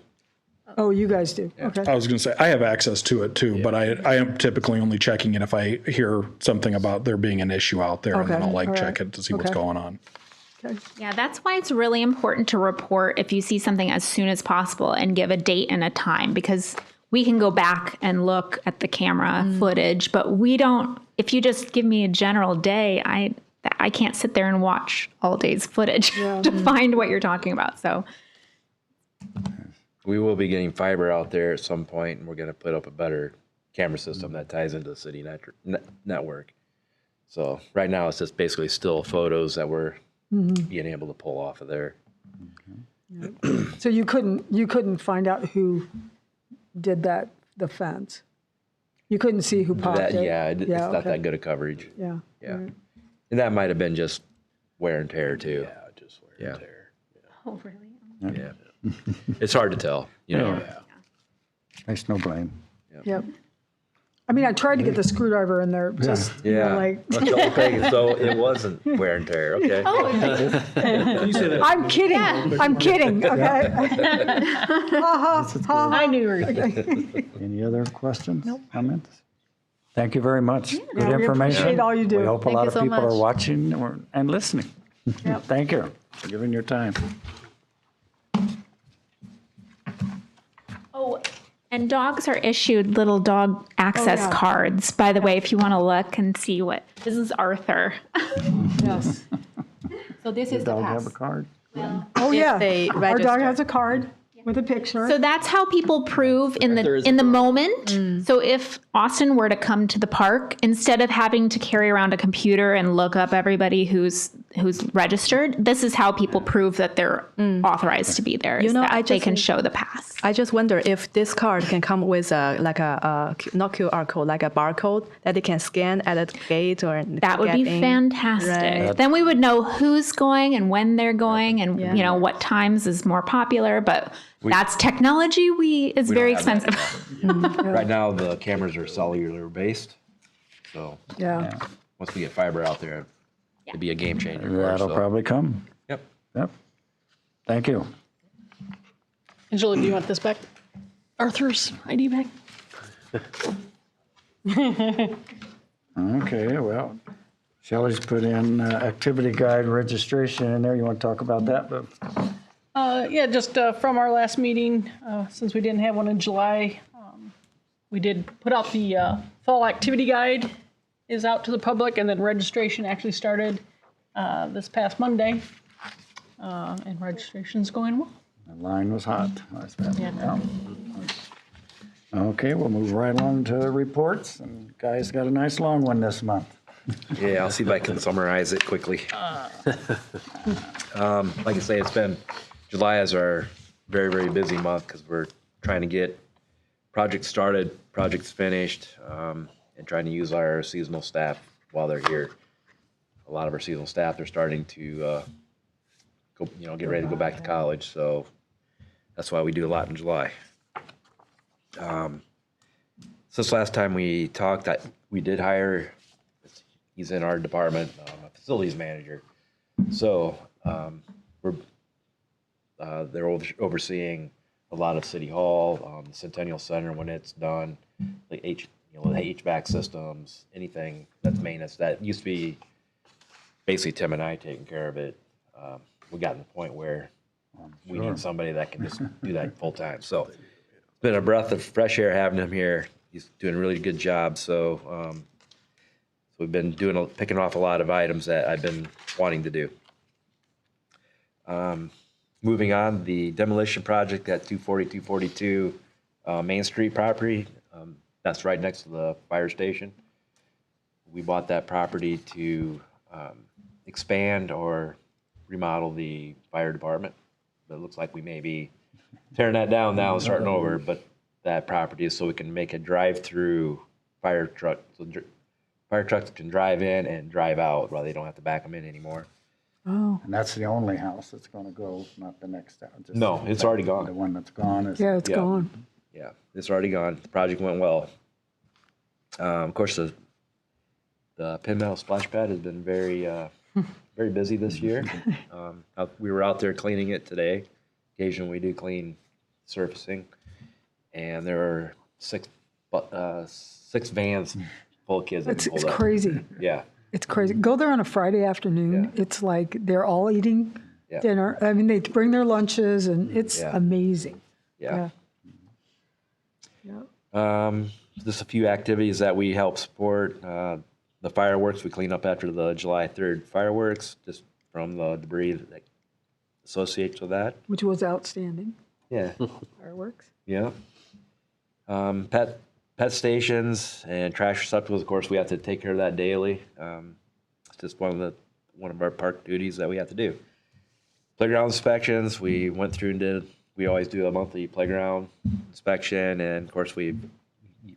[SPEAKER 2] Oh, you guys do. Okay.
[SPEAKER 5] I was going to say, I have access to it too, but I am typically only checking it if I hear something about there being an issue out there, and then
[SPEAKER 2] Okay.
[SPEAKER 5] I'll
[SPEAKER 2] All
[SPEAKER 5] check
[SPEAKER 2] right.
[SPEAKER 5] it to see what's
[SPEAKER 2] Okay.
[SPEAKER 5] going on.
[SPEAKER 2] Okay.
[SPEAKER 4] Yeah, that's why it's really important to report if you see something as soon as possible and give a date and a time, because we can go back and look at the camera footage, but we don't, if you just give me a general day, I can't sit there and watch all day's footage to find what you're talking about. So
[SPEAKER 7] We will be getting fiber out there at some point, and we're going to put up a better camera system that ties into the city network. So right now, it's just basically still photos that we're being able to pull off of there.
[SPEAKER 2] So you couldn't find out who did the fence. You couldn't see who popped it.
[SPEAKER 7] It's not
[SPEAKER 2] okay.
[SPEAKER 7] that good a coverage.
[SPEAKER 2] Yeah.
[SPEAKER 7] Yeah, and that might have been just wear and tear too.
[SPEAKER 8] Yeah, just wear and tear.
[SPEAKER 4] oh, really?
[SPEAKER 7] Yeah, it's hard to tell.
[SPEAKER 1] There's no blame.
[SPEAKER 2] Yep. I mean, I tried to get the screwdriver in there, just
[SPEAKER 7] Yeah.
[SPEAKER 2] like.
[SPEAKER 7] Okay, so it wasn't wear and tear. Okay.
[SPEAKER 2] I'm kidding. I'm kidding. Okay.
[SPEAKER 9] I knew you were.
[SPEAKER 1] Any other questions, comments? Thank you very much. Good
[SPEAKER 2] we
[SPEAKER 1] information.
[SPEAKER 2] appreciate all you do.
[SPEAKER 1] We hope a
[SPEAKER 3] Thank
[SPEAKER 1] lot
[SPEAKER 3] you
[SPEAKER 1] of
[SPEAKER 3] so
[SPEAKER 1] people are
[SPEAKER 3] much.
[SPEAKER 1] watching and listening.
[SPEAKER 2] Yep.
[SPEAKER 1] Thank you for giving your time.
[SPEAKER 4] Oh, and dogs are issued little dog access
[SPEAKER 2] yeah.
[SPEAKER 4] cards, by the way, if you want to look and see what, this is Arthur.
[SPEAKER 2] Yes.
[SPEAKER 3] So this is the
[SPEAKER 1] Dog have
[SPEAKER 3] pass.
[SPEAKER 1] a card?
[SPEAKER 2] Oh, yeah.
[SPEAKER 3] they
[SPEAKER 2] Our dog
[SPEAKER 3] register.
[SPEAKER 2] has a card with a picture.
[SPEAKER 4] So that's how people prove in the moment. So if Austin were to come to the park, instead of having to carry around a computer and look up everybody who's registered, this is how people prove that they're authorized to be there.
[SPEAKER 3] You
[SPEAKER 4] is
[SPEAKER 3] know,
[SPEAKER 4] that
[SPEAKER 3] I
[SPEAKER 4] they
[SPEAKER 3] just-
[SPEAKER 4] can show the pass.
[SPEAKER 3] I just wonder if this card can come with not QR code, like a barcode that they can scan at a gate or
[SPEAKER 4] That would be
[SPEAKER 3] get in.
[SPEAKER 4] fantastic.
[SPEAKER 3] Right.
[SPEAKER 4] Then we would know who's going and when they're going, and what times is more popular. But that's technology. Is
[SPEAKER 7] We
[SPEAKER 4] very
[SPEAKER 7] don't have that
[SPEAKER 4] expensive.
[SPEAKER 7] now. Right now, the cameras are cellular based, so
[SPEAKER 2] Yeah.
[SPEAKER 7] once we get fiber out there, it'd be a game changer. for us,
[SPEAKER 1] That'll
[SPEAKER 7] so.
[SPEAKER 1] probably come.
[SPEAKER 7] Yep.
[SPEAKER 1] Yep. Thank you.
[SPEAKER 9] Angela, do you want this back? Arthur's ID back?
[SPEAKER 1] Okay, well, Shelley's put in activity guide registration in there. You want to talk about that?
[SPEAKER 9] Yeah, just from our last meeting, since we didn't have one in July, we did put out the fall activity guide is out to the public, and then registration actually started this past Monday, and registration's going well.
[SPEAKER 1] The line was hot. Yeah. Okay, we'll move right along to reports. And guys got a nice long one this month.
[SPEAKER 7] Yeah, I'll see if I can summarize it quickly. Like I say, July is our very, very busy month because we're trying to get projects started, projects finished, and trying to use our seasonal staff while they're here. A lot of our seasonal staff are starting to get ready to go back to college, so that's why we do a lot in July. Since last time we talked, we did hire, he's in our department, a facilities manager. So they're overseeing a lot of City Hall, the Centennial Center when it's done, the the HVAC systems, anything that's maintenance. That used to be basically Tim and I taking care of it. We got to the point where we need somebody that can just do that full time. So it's been a breath of fresh air having him here. He's doing a really good job. So we've been picking off a lot of items that I've been wanting to do. Moving on, the demolition project at 242 Main Street property. That's right next to the fire station. We bought that property to expand or remodel the fire department. But it looks like we may be tearing that down now and starting over. But that property is so we can make a drive-through fire truck. So fire trucks can drive in and drive out while they don't have to back them in anymore.
[SPEAKER 2] Oh,
[SPEAKER 1] And that's the only house that's going to go, not the next house. just
[SPEAKER 7] No, it's already gone.
[SPEAKER 1] The one that's gone is.
[SPEAKER 2] yeah, it's
[SPEAKER 7] Yeah.
[SPEAKER 2] gone.
[SPEAKER 7] Yeah, it's already gone. The project went well. Of course, the Pinball Splash Pad has been very very busy this year. We were out there cleaning it today. Occasionally, we do clean surfacing, and there are six vans full of kids. that
[SPEAKER 2] It's
[SPEAKER 7] pulled up.
[SPEAKER 2] crazy.
[SPEAKER 7] Yeah,
[SPEAKER 2] It's crazy. Go there on a Friday afternoon.
[SPEAKER 7] Yeah.
[SPEAKER 2] It's like they're all eating
[SPEAKER 7] Yeah.
[SPEAKER 2] dinner. I mean, they bring their lunches, and it's
[SPEAKER 7] Yeah.
[SPEAKER 2] amazing.
[SPEAKER 7] yeah.
[SPEAKER 2] Yeah.
[SPEAKER 7] Just a few activities that we help support. The fireworks, we clean up after the July 3rd fireworks, just from the debris that associates with that.
[SPEAKER 2] Which was outstanding.
[SPEAKER 7] Yeah,
[SPEAKER 2] Fireworks.
[SPEAKER 7] yeah. Pet stations and trash receptacles, of course, we have to take care of that daily. It's just one of our park duties that we have to do. Playground inspections, we went through and we always do a monthly playground inspection, and of course when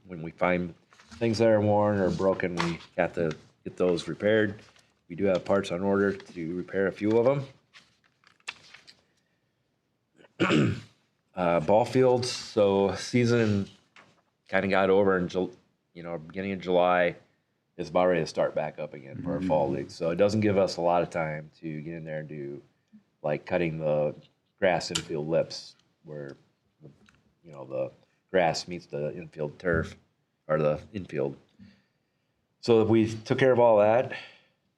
[SPEAKER 7] we find things that are worn or broken, we have to get those repaired. We do have parts on order to repair a few of them. Ball fields, so season kind of got over in beginning of July. It's about ready to start back up again for our fall league. So it doesn't give us a lot of time to get in there and do like cutting the grass infield lips where the grass meets the infield turf or the infield. So we took care of all that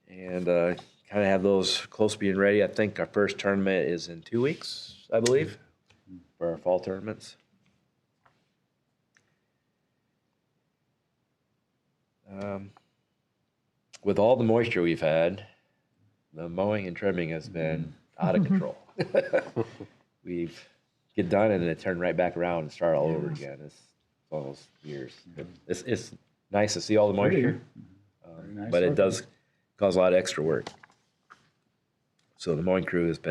[SPEAKER 7] and kind of have those close to being ready. I think our first tournament is in 2 weeks, I believe, for our fall tournaments. With all the moisture we've had, the mowing and trimming has been out of control. We've get done and then it turned right back around and start all over again. It's almost years. It's nice to see all the moisture,
[SPEAKER 1] nice
[SPEAKER 7] but it
[SPEAKER 1] looking.
[SPEAKER 7] does cause a lot of extra work. So the mowing crew they've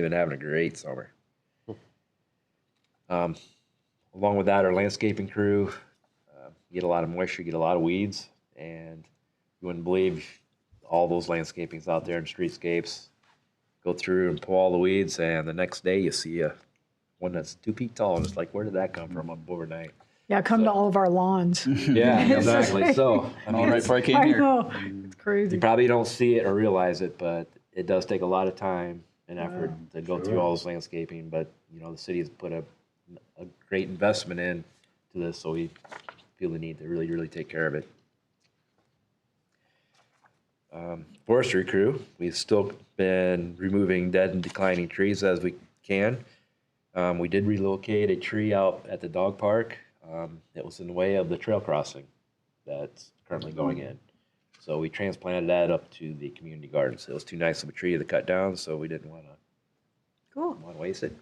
[SPEAKER 7] been having a great summer. Along with that, our landscaping crew, get a lot of moisture, get a lot of weeds, and you wouldn't believe all those landscapings out there and streetscapes. Go through and pull all the weeds, and the next day you see one that's 2 feet tall, and it's like, where did that come from up overnight?
[SPEAKER 2] Yeah, come to all of our lawns.
[SPEAKER 7] Yeah, exactly. So
[SPEAKER 6] All right before I came
[SPEAKER 2] I
[SPEAKER 6] here.
[SPEAKER 2] know. It's crazy.
[SPEAKER 7] you probably don't see it or realize it, but it does take a lot of time and effort to go through all this landscaping. But the city has put a great investment in to this, so we feel the need to really, really take care of it. Forestry crew, we've still been removing dead and declining trees as we can. We did relocate a tree out at the dog park. It was in the way of the trail crossing that's currently going in. So we transplanted that up to the community gardens. It was too nice of a tree to cut down, so we didn't want
[SPEAKER 2] Cool.
[SPEAKER 7] to waste it.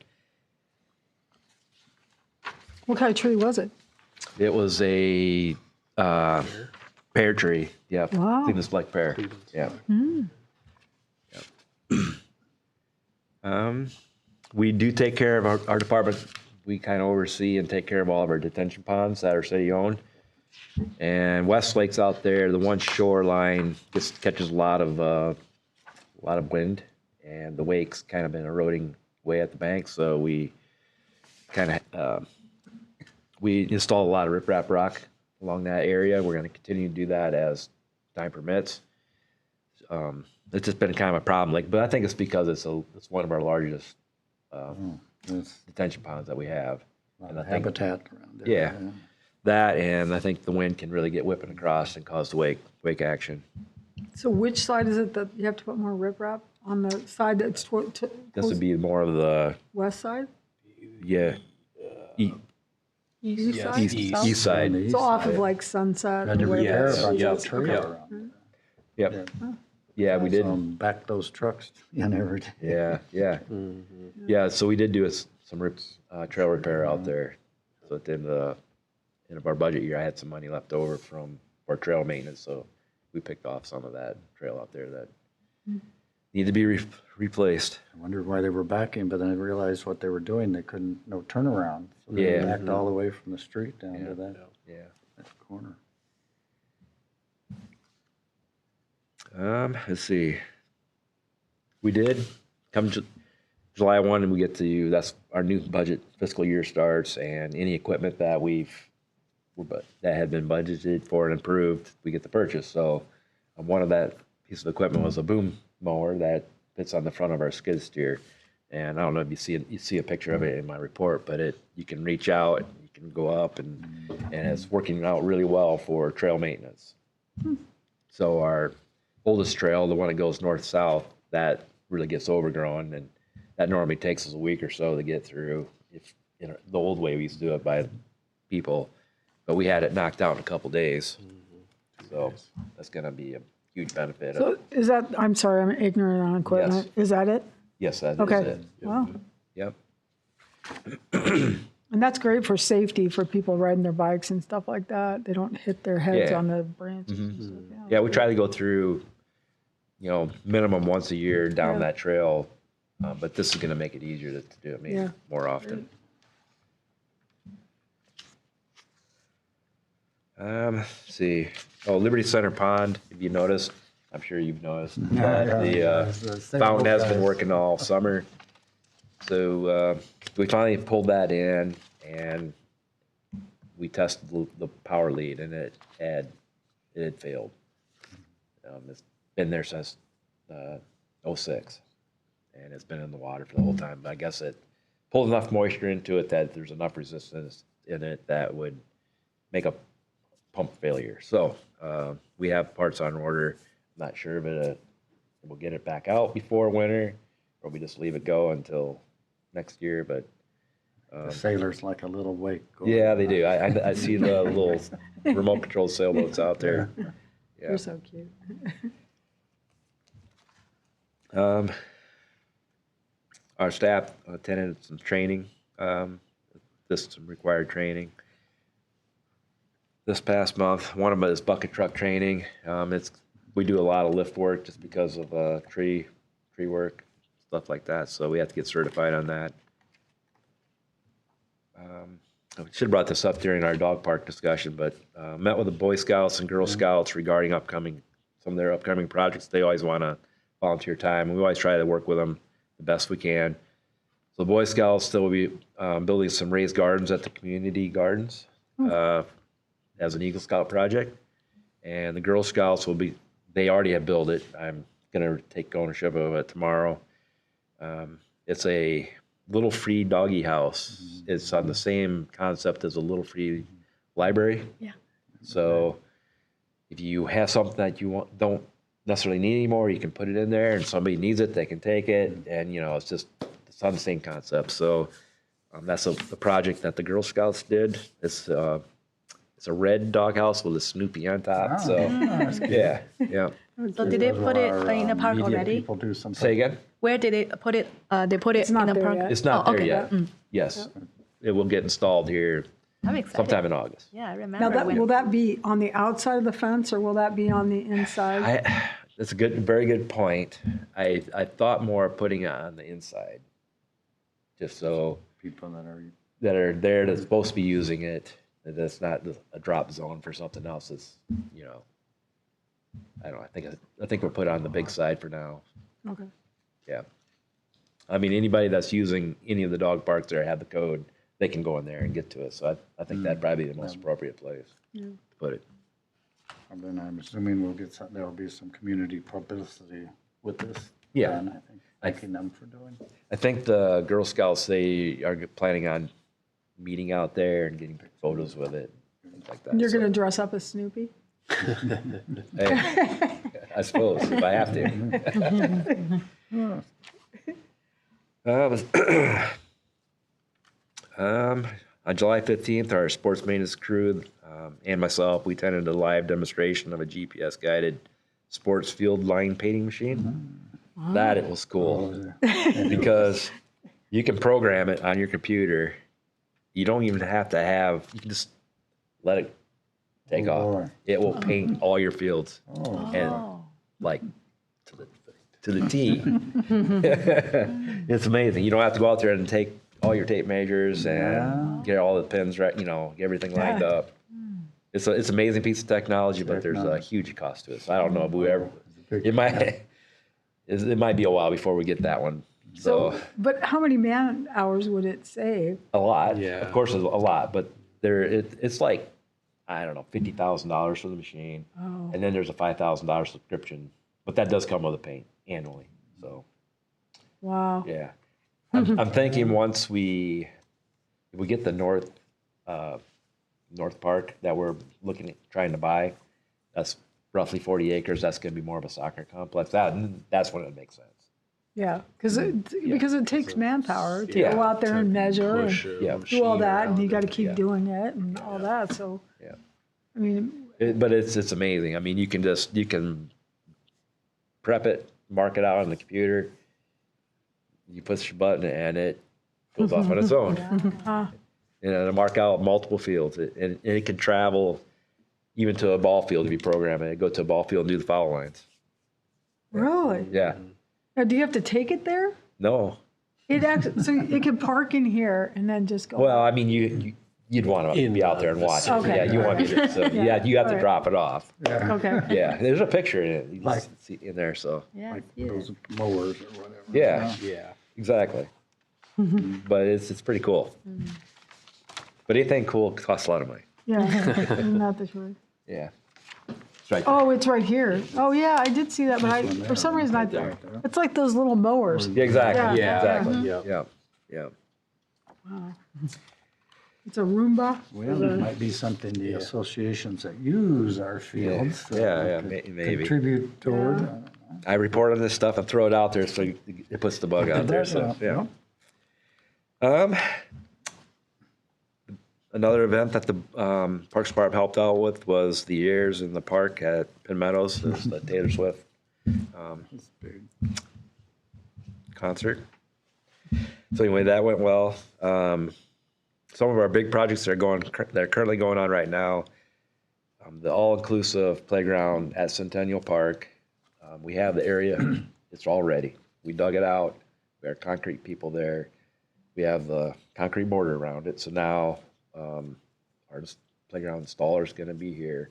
[SPEAKER 2] What kind of tree was it?
[SPEAKER 7] It was a pear tree. Yeah,
[SPEAKER 2] Wow.
[SPEAKER 7] Cleveland's black pear. Yeah. Yep. We do take care of our department. We kind of oversee and take care of all of our detention ponds that are city owned. And Westlake's out there. The one shoreline catches a lot of wind, and the wake's kind of been eroding way at the bank. So we kind of we installed a lot of riprap rock along that area. We're going to continue to do that as time permits. it's just been kind of a problem. Like, but I think it's because it's one of our largest
[SPEAKER 1] There's
[SPEAKER 7] detention ponds that we have.
[SPEAKER 1] a lot
[SPEAKER 7] And I
[SPEAKER 1] of
[SPEAKER 7] think,
[SPEAKER 1] habitat around there.
[SPEAKER 7] yeah, that, and I think the wind can really get whipping across and cause the wake action.
[SPEAKER 2] So which side is it that you have to put more riprap? On the side that's
[SPEAKER 7] This would be more of the
[SPEAKER 2] west side?
[SPEAKER 7] yeah
[SPEAKER 2] East side?
[SPEAKER 7] east side.
[SPEAKER 1] On the
[SPEAKER 2] So
[SPEAKER 1] east
[SPEAKER 2] off of
[SPEAKER 1] side.
[SPEAKER 2] like Sunset?
[SPEAKER 1] Had to
[SPEAKER 2] or
[SPEAKER 1] repair a
[SPEAKER 2] whatever.
[SPEAKER 1] bunch
[SPEAKER 7] Yeah.
[SPEAKER 1] of trail around.
[SPEAKER 7] Yep. Yeah, we did.
[SPEAKER 1] Back those trucks in every day.
[SPEAKER 7] Yeah. Yeah. So we did do some trail repair out there. So at the end of our budget year, I had some money left over from our trail maintenance. So we picked off some of that trail out there that needed to be replaced.
[SPEAKER 1] I wondered why they were backing, but then I realized what they were doing. They couldn't, no turnaround. So they
[SPEAKER 7] Yeah.
[SPEAKER 1] backed all the way from the street down to that
[SPEAKER 7] Yeah.
[SPEAKER 1] corner.
[SPEAKER 7] Let's see. We did come July 1, and we get to that's our new budget fiscal year starts, and any equipment that that had been budgeted for and approved, we get to purchase. So, one of that piece of equipment was a boom mower that fits on the front of our skid steer, and I don't know if you see a picture of it in my report, but you can reach out, you can go up, and it's working out really well for trail maintenance. So our oldest trail, the one that goes north-south, that really gets overgrown, and that normally takes us a week or so to get through. If the old way we used to do it by people, but we had it knocked out in a couple days. So that's going to be a huge benefit.
[SPEAKER 2] So is that, I'm sorry, I'm ignorant on equipment.
[SPEAKER 7] Yes.
[SPEAKER 2] Is that it?
[SPEAKER 7] Yes, that is
[SPEAKER 2] Okay.
[SPEAKER 7] it.
[SPEAKER 2] Wow.
[SPEAKER 7] Yep.
[SPEAKER 2] And that's great for safety for people riding their bikes and stuff like that. They don't hit their heads
[SPEAKER 7] Yeah.
[SPEAKER 2] on the branches. and stuff.
[SPEAKER 7] Yeah, we try to go through, minimum once a year down
[SPEAKER 2] Yeah.
[SPEAKER 7] that trail, but this is going to make it easier to do it maybe
[SPEAKER 2] Yeah.
[SPEAKER 7] more often. Let's see. Oh, Liberty Center Pond, if you noticed, I'm sure you've noticed that the fountain has been working all summer. So we finally pulled that in, and we tested the power lead, and it had failed. It's been there since '06, and it's been in the water for the whole time. But I guess it pulled enough moisture into it that there's enough resistance in it that would make a pump failure. So we have parts on order. I'm not sure if we'll get it back out before winter, or we just leave it go until next year. But
[SPEAKER 1] The sailors like a little wake. going
[SPEAKER 7] yeah, they
[SPEAKER 1] on.
[SPEAKER 7] do. I see the little remote control sailboats out there. Yeah.
[SPEAKER 2] They're so cute.
[SPEAKER 7] Our staff attended some training, some required training this past month. One of them is bucket truck training. We do a lot of lift work just because of tree work, stuff like that. So we have to get certified on that. I should have brought this up during our dog park discussion, but met with the Boy Scouts and Girl Scouts regarding some of their upcoming projects. They always want to volunteer time, and we always try to work with them the best we can. So the Boy Scouts still will be building some raised gardens at the community gardens as an Eagle Scout project, and the Girl Scouts they already have built it. I'm going to take ownership of it tomorrow. It's a little free doggy house. It's on the same concept as a little free library.
[SPEAKER 3] Yeah.
[SPEAKER 7] So if you have something that you don't necessarily need anymore, you can put it in there, and somebody needs it, they can take it, and it's on the same concept. So that's the project that the Girl Scouts did. It's a red doghouse with a Snoopy on top. So yeah.
[SPEAKER 3] So did they put it in the park
[SPEAKER 1] media
[SPEAKER 3] already?
[SPEAKER 1] People do something.
[SPEAKER 7] Say again?
[SPEAKER 3] Where did they put it? They put it
[SPEAKER 2] not
[SPEAKER 3] in the
[SPEAKER 2] there
[SPEAKER 3] park.
[SPEAKER 2] yet.
[SPEAKER 7] It's not
[SPEAKER 3] Oh,
[SPEAKER 7] there
[SPEAKER 3] okay.
[SPEAKER 7] yet. Yes, it will get installed here
[SPEAKER 3] I'm excited.
[SPEAKER 7] sometime in August.
[SPEAKER 3] Yeah, I remember.
[SPEAKER 2] Now,
[SPEAKER 3] when-
[SPEAKER 2] will that be on the outside of the fence or will that be on the inside?
[SPEAKER 7] That's a very good point. I thought more of putting it on the inside, just so
[SPEAKER 1] People that are.
[SPEAKER 7] that are there that's supposed to be using it, that it's not a drop zone for something else. It's I don't know. I think we'll put it on the big side for now.
[SPEAKER 2] Okay.
[SPEAKER 7] Yeah. I mean, anybody that's using any of the dog parks that have the code, they can go in there and get to it. So I think that'd probably be the most appropriate place to put it.
[SPEAKER 1] And then I'm assuming we'll get some, there'll be some community publicity with this.
[SPEAKER 7] Yeah.
[SPEAKER 1] plan, I think, thanking them for doing.
[SPEAKER 7] I think the Girl Scouts, they are planning on meeting out there and getting photos with it, things like that.
[SPEAKER 2] You're
[SPEAKER 7] So,
[SPEAKER 2] going to dress up as Snoopy?
[SPEAKER 7] hey, I suppose, if I have to. On July 15th, our sports maintenance crew and myself, we attended a live demonstration of a GPS-guided sports field line painting machine. That it was cool because you can program it on your computer. You don't even have to have, you can just let it take
[SPEAKER 1] Oh,
[SPEAKER 7] off.
[SPEAKER 1] boy.
[SPEAKER 7] It will paint all your fields and like to the T. It's amazing. You don't have to go out there and take all your tape measures and get all the pins right, you know, get everything lined up. It's an amazing piece of technology, but there's a huge cost to it. So I don't know if we ever, it might be a while before we get that one. So
[SPEAKER 2] But how many man hours would it save?
[SPEAKER 7] a lot,
[SPEAKER 5] Yeah.
[SPEAKER 7] of course, it's a lot, but it's like, I don't know, $50,000 for the machine. And then there's a $5,000 subscription, but that does come with the paint annually. So
[SPEAKER 2] Wow.
[SPEAKER 7] yeah, I'm thinking once if we get the North Park that we're looking at trying to buy, that's roughly 40 acres. That's going to be more of a soccer complex. That's when it makes sense.
[SPEAKER 2] Yeah, because it takes manpower to
[SPEAKER 7] Yeah.
[SPEAKER 2] go out there and measure and
[SPEAKER 7] Yeah.
[SPEAKER 2] do all that, and you got to keep
[SPEAKER 7] Yeah.
[SPEAKER 2] doing it and all that. So,
[SPEAKER 7] Yeah.
[SPEAKER 2] I mean,
[SPEAKER 7] But it's amazing. I mean, you can prep it, mark it out on the computer. You push your button and it goes off on its own. And it'll mark out multiple fields. And it can travel even to a ball field if you program it. Go to a ball field and do the foul lines.
[SPEAKER 2] really?
[SPEAKER 7] Yeah.
[SPEAKER 2] Now, do you have to take it there?
[SPEAKER 7] No.
[SPEAKER 2] It actually, so it can park in here and then just go.
[SPEAKER 7] Well, I mean, you'd want to be out there and watch it.
[SPEAKER 2] Okay.
[SPEAKER 7] Yeah, you want to be there. So yeah, you have to
[SPEAKER 2] Alright.
[SPEAKER 7] drop it off.
[SPEAKER 2] Okay.
[SPEAKER 7] Yeah, there's a picture in it. You can see in there. So
[SPEAKER 1] Like those mowers or whatever.
[SPEAKER 7] yeah,
[SPEAKER 5] Yeah.
[SPEAKER 7] exactly. But it's pretty cool. But anything cool costs a lot of money.
[SPEAKER 2] Yeah. Isn't that the truth?
[SPEAKER 7] Yeah. It's right there.
[SPEAKER 2] Oh, it's right here. Oh, yeah, I did see that, but for some reason it's like those little mowers.
[SPEAKER 7] Yeah, exactly.
[SPEAKER 2] Yeah.
[SPEAKER 7] Exactly.
[SPEAKER 5] Yeah.
[SPEAKER 7] Yeah.
[SPEAKER 2] It's a Roomba.
[SPEAKER 1] Well, it might be something the associations that use our fields.
[SPEAKER 7] Yeah,
[SPEAKER 1] could
[SPEAKER 7] maybe.
[SPEAKER 1] Contribute toward.
[SPEAKER 7] I report on this stuff and throw it out there so it puts the bug out there. So yeah. Another event that the Parks Department helped out with was the Years in the Park at Penn Meadows. It was the Taylor Swift
[SPEAKER 1] It's big.
[SPEAKER 7] concert. So anyway, that went well. Some of our big projects that are currently going on right now, the all-inclusive playground at Centennial Park. We have the area; it's all ready. We dug it out. We have concrete people there. We have the concrete border around it. So now our playground installer is going to be here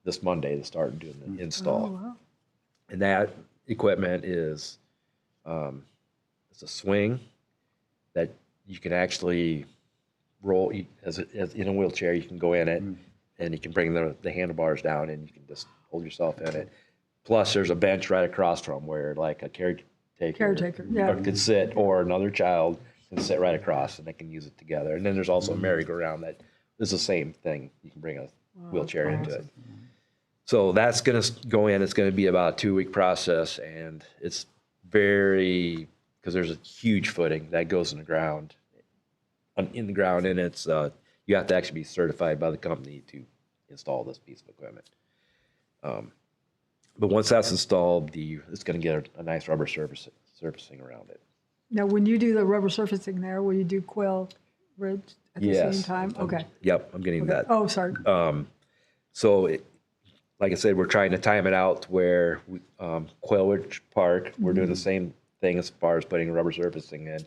[SPEAKER 7] this Monday to start doing the install.
[SPEAKER 2] Oh, wow.
[SPEAKER 7] And that equipment is it's a swing that you can actually roll as in a wheelchair. You can go in it and you can bring the handlebars down and you can just hold yourself in it. Plus, there's a bench right across from where like a caretaker
[SPEAKER 2] Yeah.
[SPEAKER 7] could sit, or another child can sit right across and they can use it together. And then there's also a merry-go-round that is the same thing. You can bring a wheelchair into it. So that's going to go in. It's going to be about a 2-week process, and it's very, because there's a huge footing that goes in the ground, and it's you have to actually be certified by the company to install this piece of equipment. But once that's installed, it's going to get a nice rubber surfacing around it.
[SPEAKER 2] Now, when you do the rubber surfacing there, will you do Quail Ridge at the same time? Okay.
[SPEAKER 7] Yep, I'm getting that.
[SPEAKER 2] Oh, sorry.
[SPEAKER 7] So, like I said, we're trying to time it out where Quail Ridge Park, we're doing the same thing as far as putting rubber surfacing in.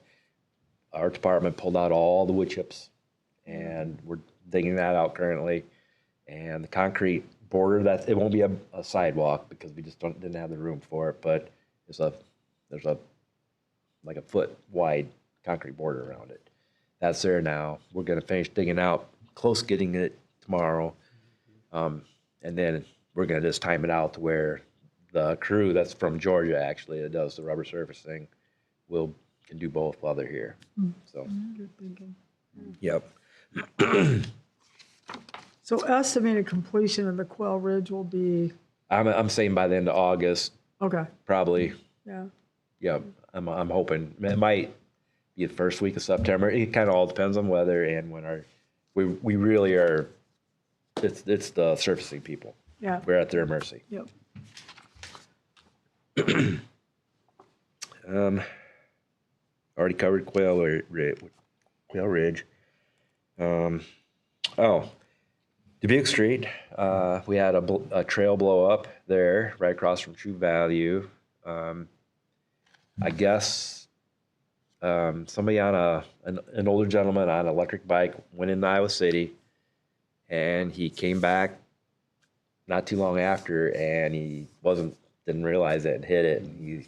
[SPEAKER 7] Our department pulled out all the wood chips, and we're digging that out currently. And the concrete border, it won't be a sidewalk because we just didn't have the room for it, but there's a like a foot wide concrete border around it. That's there now. We're going to finish digging out, close getting it tomorrow. And then we're going to just time it out to where the crew that's from Georgia actually that does the rubber surfacing can do both while they're here. So, yep.
[SPEAKER 2] So estimated completion of the Quail Ridge will be,
[SPEAKER 7] I'm saying by the end of August,
[SPEAKER 2] okay,
[SPEAKER 7] probably.
[SPEAKER 2] yeah.
[SPEAKER 7] Yep. I'm hoping it might be the first week of September. It kind of all depends on weather and when we really are. It's the surfacing people.
[SPEAKER 2] Yeah.
[SPEAKER 7] We're at their mercy.
[SPEAKER 2] Yep.
[SPEAKER 7] Already covered Quail Ridge. Dubuque Street. We had a trail blow up there, right across from True Value. I guess somebody on an older gentleman on an electric bike went into Iowa City, and he came back not too long after, and he didn't realize it and hit it, and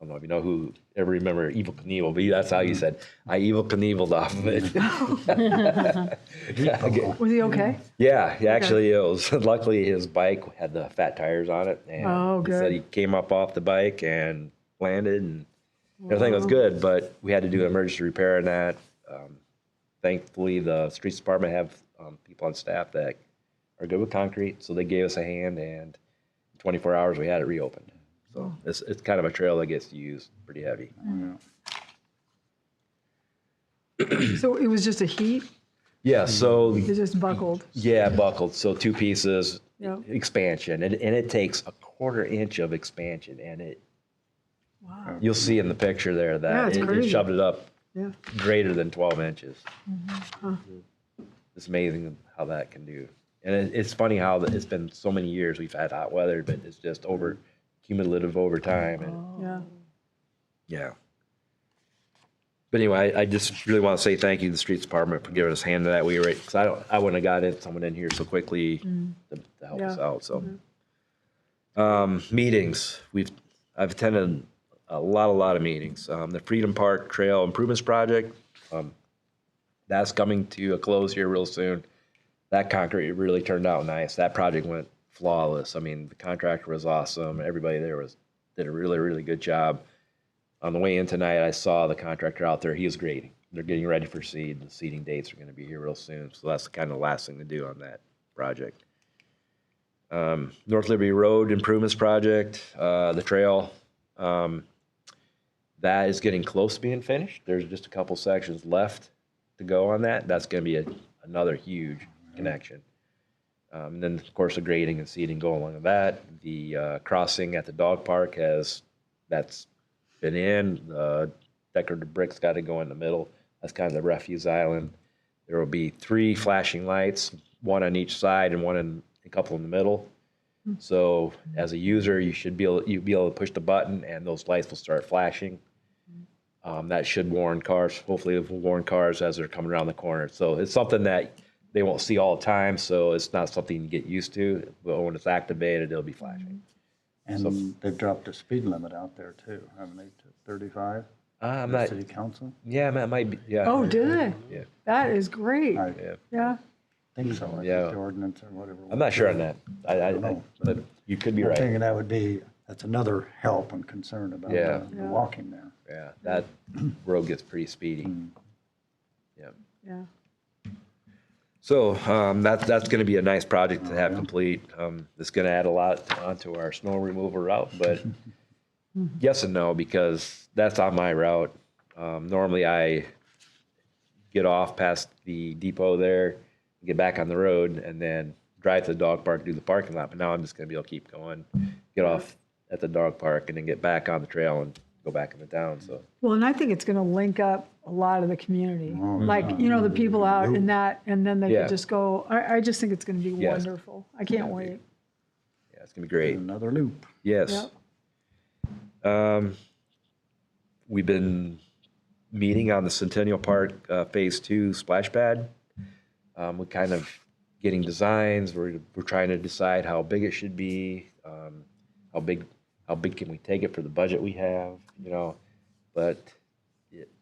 [SPEAKER 7] I don't know if you know who ever remember Evil Knievel, but that's how he said, I Evil Knieveled off of it.
[SPEAKER 2] Was he okay?
[SPEAKER 7] Yeah, actually, it was luckily his bike had the fat tires on it, and he said he came up off the bike and landed, and everything was good. But we had to do an emergency repair on that. Thankfully, the streets department have people on staff that are good with concrete, so they gave us a hand, and in 24 hours we had it reopened. So it's kind of a trail that gets used pretty heavy.
[SPEAKER 2] So it was just a heat?
[SPEAKER 7] Yeah, so
[SPEAKER 2] It just buckled?
[SPEAKER 7] yeah, buckled. So 2 pieces,
[SPEAKER 2] Yep.
[SPEAKER 7] expansion, and it takes a 1/4 inch of expansion, and you'll see in the picture there
[SPEAKER 2] Yeah,
[SPEAKER 7] that
[SPEAKER 2] it's
[SPEAKER 7] it
[SPEAKER 2] crazy.
[SPEAKER 7] shoved it up
[SPEAKER 2] Yeah.
[SPEAKER 7] greater than 12 inches.
[SPEAKER 2] Huh.
[SPEAKER 7] It's amazing how that can do. And it's funny how it's been so many years we've had hot weather, but it's just cumulative over time. And
[SPEAKER 2] Yeah.
[SPEAKER 7] yeah. But anyway, I just really want to say thank you to the streets department for giving us a hand to that. Because I wouldn't have got someone in here so quickly to help us
[SPEAKER 2] Yeah.
[SPEAKER 7] out. So meetings, I've attended a lot of meetings. The Freedom Park Trail Improvements Project, that's coming to a close here real soon. That concrete really turned out nice. That project went flawless. I mean, the contractor was awesome. Everybody there did a really good job. On the way in tonight, I saw the contractor out there. He was grading. They're getting ready for seed. The seeding dates are going to be here real soon. So that's kind of the last thing to do on that project. North Liberty Road Improvements Project, the trail, that is getting close to being finished. There's just a couple sections left to go on that. That's going to be another huge connection. And then, of course, the grading and seeding go along with that. The crossing at the dog park that's been in. The decorative bricks got to go in the middle. That's kind of the refuse island. There will be 3 flashing lights, 1 on each side and a couple in the middle. So as a user, you'll be able to push the button and those lights will start flashing. That should warn cars. Hopefully it will warn cars as they're coming around the corner. So it's something that they won't see all the time, so it's not something you get used to. But when it's activated, it'll be flashing.
[SPEAKER 1] And they've dropped the speed limit out there too, haven't they, to 35?
[SPEAKER 7] I'm
[SPEAKER 1] The
[SPEAKER 7] not.
[SPEAKER 1] City council?
[SPEAKER 7] Yeah, it might be. Yeah.
[SPEAKER 2] Oh, did they?
[SPEAKER 7] Yeah.
[SPEAKER 2] That is great.
[SPEAKER 1] I
[SPEAKER 7] Yeah.
[SPEAKER 2] Yeah.
[SPEAKER 1] think so. I think
[SPEAKER 7] Yeah.
[SPEAKER 1] the ordinance or whatever.
[SPEAKER 7] I'm not sure on that. I
[SPEAKER 1] don't know.
[SPEAKER 7] but you could be
[SPEAKER 1] I'm
[SPEAKER 7] right.
[SPEAKER 1] thinking that's another help and concern about
[SPEAKER 7] Yeah.
[SPEAKER 1] the walking there.
[SPEAKER 7] Yeah, that road gets pretty speedy. Yeah.
[SPEAKER 2] Yeah.
[SPEAKER 7] So that's going to be a nice project to have complete. It's going to add a lot onto our snow removal route, but yes and no, because that's on my route. Normally I get off past the depot there, get back on the road, and then drive to the dog park, do the parking lot. But now I'm just going to be able to keep going, get off at the dog park, and then get back on the trail and go back into town. So
[SPEAKER 2] Well, and I think it's going to link up a lot of the community. Like, the people out in that, and then they
[SPEAKER 7] Yeah.
[SPEAKER 2] could just go, I just think it's going to be
[SPEAKER 7] Yes.
[SPEAKER 2] wonderful. I can't wait.
[SPEAKER 7] yeah, it's going to be great.
[SPEAKER 1] Another loop.
[SPEAKER 7] Yes. We've been meeting on the Centennial Park Phase 2 splash pad. We're kind of getting designs. We're trying to decide how big it should be. How big can we take it for the budget we have? But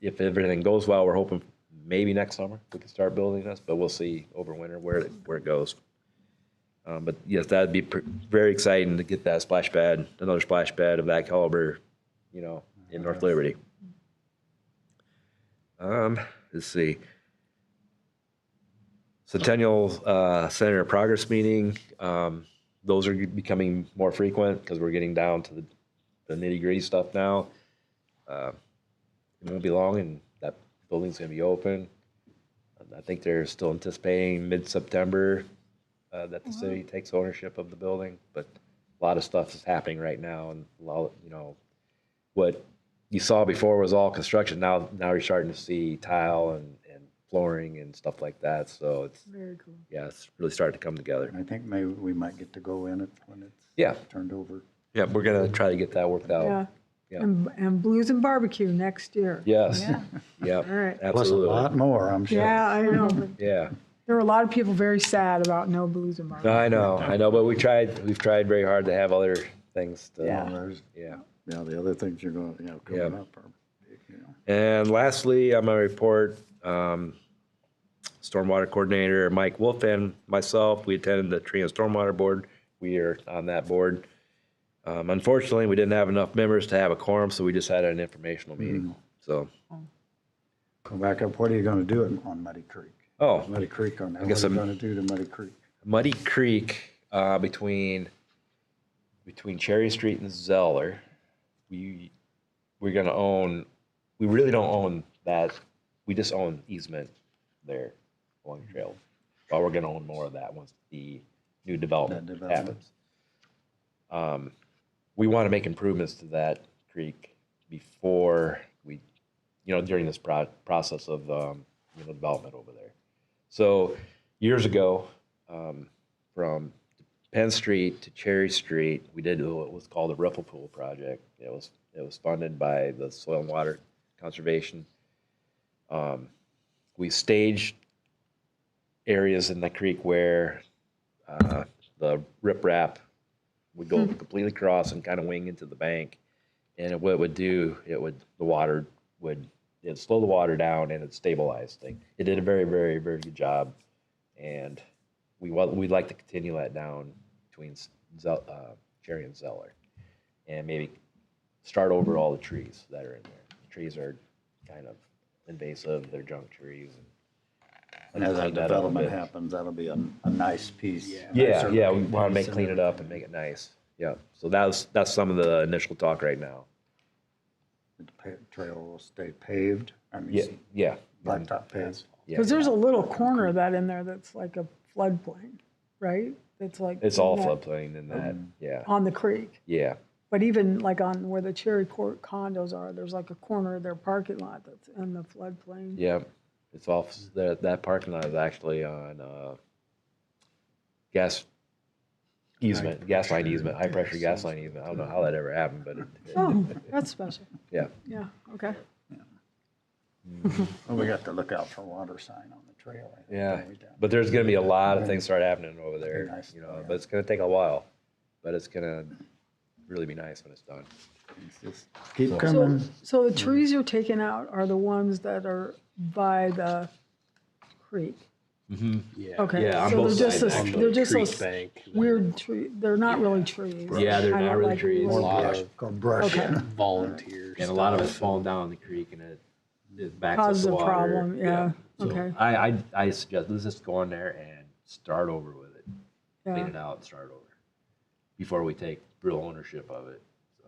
[SPEAKER 7] if everything goes well, we're hoping maybe next summer we can start building this. But we'll see over winter where it goes. But yes, that'd be very exciting to get that splash pad, another splash pad of that caliber, in North Liberty. Let's see. Centennial Senator Progress meeting. Those are becoming more frequent because we're getting down to the nitty-gritty stuff now. It won't be long, and that building's going to be open. I think they're still anticipating mid-September that the city takes ownership of the building. But a lot of stuff is happening right now, and a lot, what you saw before was all construction. Now you're starting to see tile and flooring and stuff like that. So it's
[SPEAKER 2] Very cool.
[SPEAKER 7] yeah, it's really starting to come together.
[SPEAKER 1] I think maybe we might get to go in it when it's
[SPEAKER 7] Yeah,
[SPEAKER 1] turned over.
[SPEAKER 7] yeah, we're gonna try to get that worked out.
[SPEAKER 2] Yeah.
[SPEAKER 7] Yeah.
[SPEAKER 2] And blues and barbecue next year.
[SPEAKER 7] Yes.
[SPEAKER 2] Yeah.
[SPEAKER 7] Yeah.
[SPEAKER 2] All right.
[SPEAKER 1] Plus a
[SPEAKER 7] Absolutely.
[SPEAKER 1] lot more, I'm sure.
[SPEAKER 2] Yeah, I know. But
[SPEAKER 7] Yeah.
[SPEAKER 2] there were a lot of people very sad about no blues and barbecue.
[SPEAKER 7] No, I know, but we've tried very hard to have other things to,
[SPEAKER 2] Yeah.
[SPEAKER 1] There's,
[SPEAKER 7] yeah.
[SPEAKER 1] the other things you're going, coming
[SPEAKER 7] Yeah.
[SPEAKER 1] up are big,
[SPEAKER 7] And lastly, I'm gonna report, Stormwater Coordinator Mike Wolf and myself, we attended the Tree and Stormwater Board. We are on that board. Unfortunately, we didn't have enough members to have a quorum, so we just had an informational meeting. So,
[SPEAKER 1] Go back up, what are you gonna do on Muddy Creek?
[SPEAKER 7] oh,
[SPEAKER 1] Muddy Creek on that, what
[SPEAKER 7] guess
[SPEAKER 1] are you
[SPEAKER 7] I'm-
[SPEAKER 1] gonna do to Muddy Creek?
[SPEAKER 7] Muddy Creek, between Cherry Street and Zeller, we're gonna own, we really don't own that, we just own easement there along the trail. But we're gonna own more of that once the new development
[SPEAKER 1] That development.
[SPEAKER 7] happens. We wanna make improvements to that creek before we, during this process of, development over there. So years ago, from Penn Street to Cherry Street, we did what was called a riffle pool project. It was funded by the Soil and Water Conservation. We staged areas in the creek where the riprap would go completely across and kind of wing into the bank. And what it would do, the water would slow the water down and it stabilized things. It did a very, very, very good job, and we'd like to continue that down between Cherry and Zeller, and maybe start over all the trees that are in there. The trees are kind of invasive; they're junk trees.
[SPEAKER 1] And as that
[SPEAKER 7] clean that up a
[SPEAKER 1] development
[SPEAKER 7] bit.
[SPEAKER 1] happens, that'll be a nice piece.
[SPEAKER 7] Yeah,
[SPEAKER 1] nicer
[SPEAKER 7] yeah, we
[SPEAKER 1] looking
[SPEAKER 7] want to
[SPEAKER 1] piece and
[SPEAKER 7] clean it up and make it nice. Yeah, so that's some of the initial talk right now.
[SPEAKER 1] The trail will stay paved,
[SPEAKER 7] Yeah.
[SPEAKER 1] blacktop paved.
[SPEAKER 7] Yeah.
[SPEAKER 2] Because there's a little corner of that in there that's like a floodplain, right? It's like.
[SPEAKER 7] It's all
[SPEAKER 2] that-
[SPEAKER 7] floodplain in that. Yeah,
[SPEAKER 2] On the creek.
[SPEAKER 7] yeah,
[SPEAKER 2] But even like on where the Cherry Court condos are, there's like a corner of their parking lot that's in the floodplain.
[SPEAKER 7] yeah. It's off. That parking lot is actually on gas line easement, high pressure gas line easement. I don't know how that ever happened, but
[SPEAKER 2] Oh, that's special.
[SPEAKER 7] yeah.
[SPEAKER 2] Yeah, okay.
[SPEAKER 1] Well, we got to look out for water sign on the trail. I think,
[SPEAKER 7] Yeah,
[SPEAKER 1] don't we, Dan?
[SPEAKER 7] but there's going to be a lot of things start happening over there,
[SPEAKER 1] nice, yeah.
[SPEAKER 7] but it's going to take a while. But it's going to really be nice when it's done.
[SPEAKER 1] It's just keep coming.
[SPEAKER 2] So the trees you're taking out are the ones that are by the creek?
[SPEAKER 8] Yeah.
[SPEAKER 2] Okay.
[SPEAKER 7] Yeah, on
[SPEAKER 2] so
[SPEAKER 7] both
[SPEAKER 2] they're just
[SPEAKER 7] sides,
[SPEAKER 2] a-
[SPEAKER 7] actually.
[SPEAKER 2] They're just
[SPEAKER 8] Creek
[SPEAKER 2] those
[SPEAKER 8] bank.
[SPEAKER 2] weird tree, they're not really trees.
[SPEAKER 7] Yeah, they're
[SPEAKER 2] Kinda
[SPEAKER 7] not really
[SPEAKER 2] like
[SPEAKER 7] trees.
[SPEAKER 8] A
[SPEAKER 2] little-
[SPEAKER 8] lot of
[SPEAKER 1] Called brush.
[SPEAKER 2] Okay.
[SPEAKER 8] volunteers.
[SPEAKER 7] And a lot of it's falling down in the creek, and it backs up
[SPEAKER 2] Causes
[SPEAKER 7] the
[SPEAKER 2] a
[SPEAKER 7] water.
[SPEAKER 2] problem, yeah,
[SPEAKER 7] So
[SPEAKER 2] okay.
[SPEAKER 7] I suggest let's just go in there and start over with it, clean
[SPEAKER 2] Yeah,
[SPEAKER 7] it out, and start over before we take real ownership of it. So.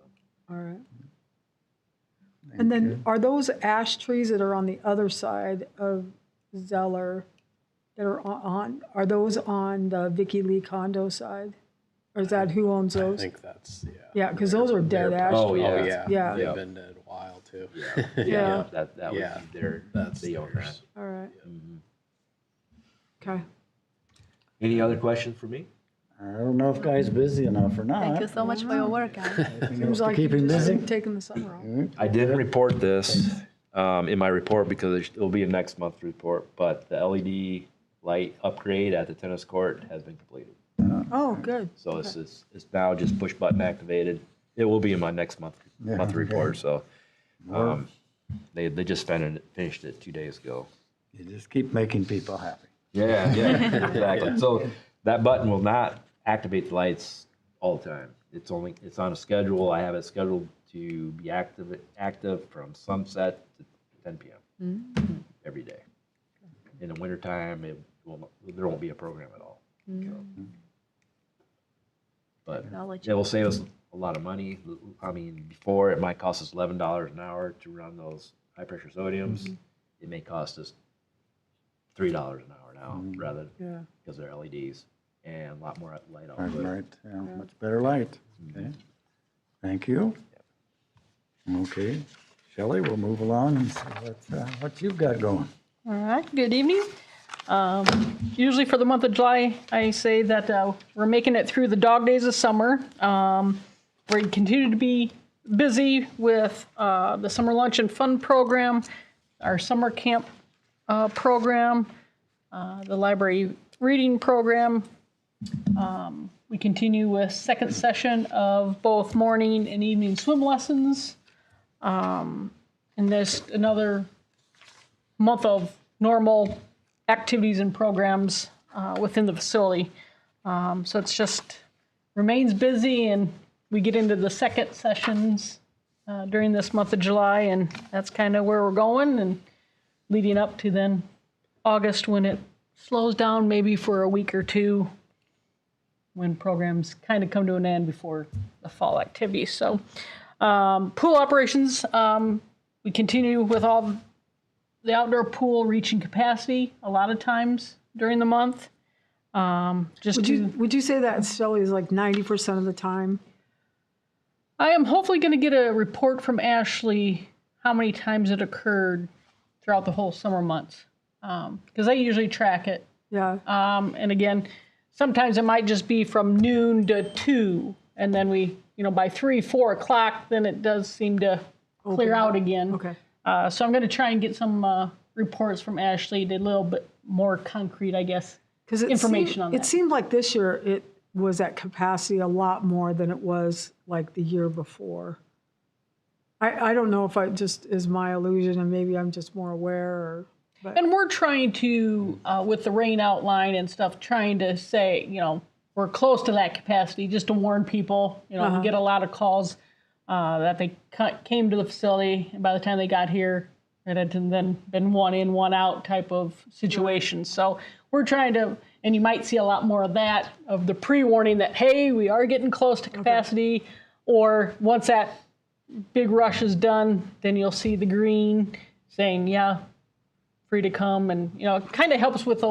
[SPEAKER 2] all right. And then are those ash trees that are on the other side of Zeller that are those on the Vicky Lee condo side? Or is that who owns
[SPEAKER 8] I
[SPEAKER 2] those?
[SPEAKER 8] think that's, yeah.
[SPEAKER 2] Yeah, because those are dead ash
[SPEAKER 7] Oh,
[SPEAKER 2] trees.
[SPEAKER 7] yeah.
[SPEAKER 8] Oh, yeah.
[SPEAKER 2] Yeah.
[SPEAKER 8] They've been dead a while, too.
[SPEAKER 2] Yeah.
[SPEAKER 7] That
[SPEAKER 8] Yeah.
[SPEAKER 7] would be their.
[SPEAKER 8] That's
[SPEAKER 7] they own
[SPEAKER 8] theirs.
[SPEAKER 2] All right.
[SPEAKER 7] Mm-hmm.
[SPEAKER 2] Okay.
[SPEAKER 7] Any other questions for me?
[SPEAKER 1] I don't know if Guy's busy enough or not.
[SPEAKER 3] Thank you so much for your work, guys.
[SPEAKER 1] Anything else
[SPEAKER 2] Seems
[SPEAKER 1] to
[SPEAKER 2] like
[SPEAKER 1] keep
[SPEAKER 2] you've
[SPEAKER 1] him
[SPEAKER 2] just
[SPEAKER 1] busy?
[SPEAKER 2] been taking the summer off.
[SPEAKER 7] I didn't report this in my report because it'll be a next month report, but the LED light upgrade at the tennis court has been completed.
[SPEAKER 2] Oh, good.
[SPEAKER 7] So it's now just push button activated. It will be in my next month report. So they just finished it 2 days ago.
[SPEAKER 1] You just keep making people happy.
[SPEAKER 7] Yeah, exactly. So that button will not activate the lights all the time. It's on a schedule. I have it scheduled to be active from sunset to 10 p.m. Every day. In the wintertime, there won't be a program at all. So. But it will save us a lot of money. I mean, before it might cost us $11 an hour to run those high pressure sodiums. It may cost us $3 an hour now, rather because they're LEDs and a lot more light output.
[SPEAKER 1] Right, yeah, much better light. Okay. Thank you. Okay, Shelley, we'll move along and see what you've got going.
[SPEAKER 9] All right, good evening. Usually for the month of July, I say that we're making it through the dog days of summer. We continue to be busy with the summer lunch and fun program, our summer camp program, the library reading program. We continue with second session of both morning and evening swim lessons. And there's another month of normal activities and programs within the facility. So it's just remains busy, and we get into the second sessions during this month of July, and that's kind of where we're going, and leading up to then August when it slows down maybe for a week or two when programs kind of come to an end before the fall activities. So pool operations, we continue with all the outdoor pool reaching capacity a lot of times during the month.
[SPEAKER 2] Would you say that Shelley is like 90% of the time?
[SPEAKER 9] I am hopefully going to get a report from Ashley how many times it occurred throughout the whole summer months, because I usually track it.
[SPEAKER 2] Yeah.
[SPEAKER 9] And again, sometimes it might just be from noon to 2, and then we, by 3, 4 o'clock, then it does seem to clear out again.
[SPEAKER 2] Okay.
[SPEAKER 9] So I'm going to try and get some reports from Ashley, a little bit more concrete, I guess, information on that.
[SPEAKER 2] It seemed like this year it was at capacity a lot more than it was like the year before. I don't know if it just is my illusion and maybe I'm just more aware.
[SPEAKER 9] And we're trying to, with the rain outline and stuff, trying to say, we're close to that capacity just to warn people. We get a lot of calls that they came to the facility, and by the time they got here, it had then been one in, one out type of situation. So we're trying to, and you might see a lot more of that, of the pre-warning that, hey, we are getting close to capacity, or once that big rush is done, then you'll see the green saying, yeah, free to come, and it kind of helps with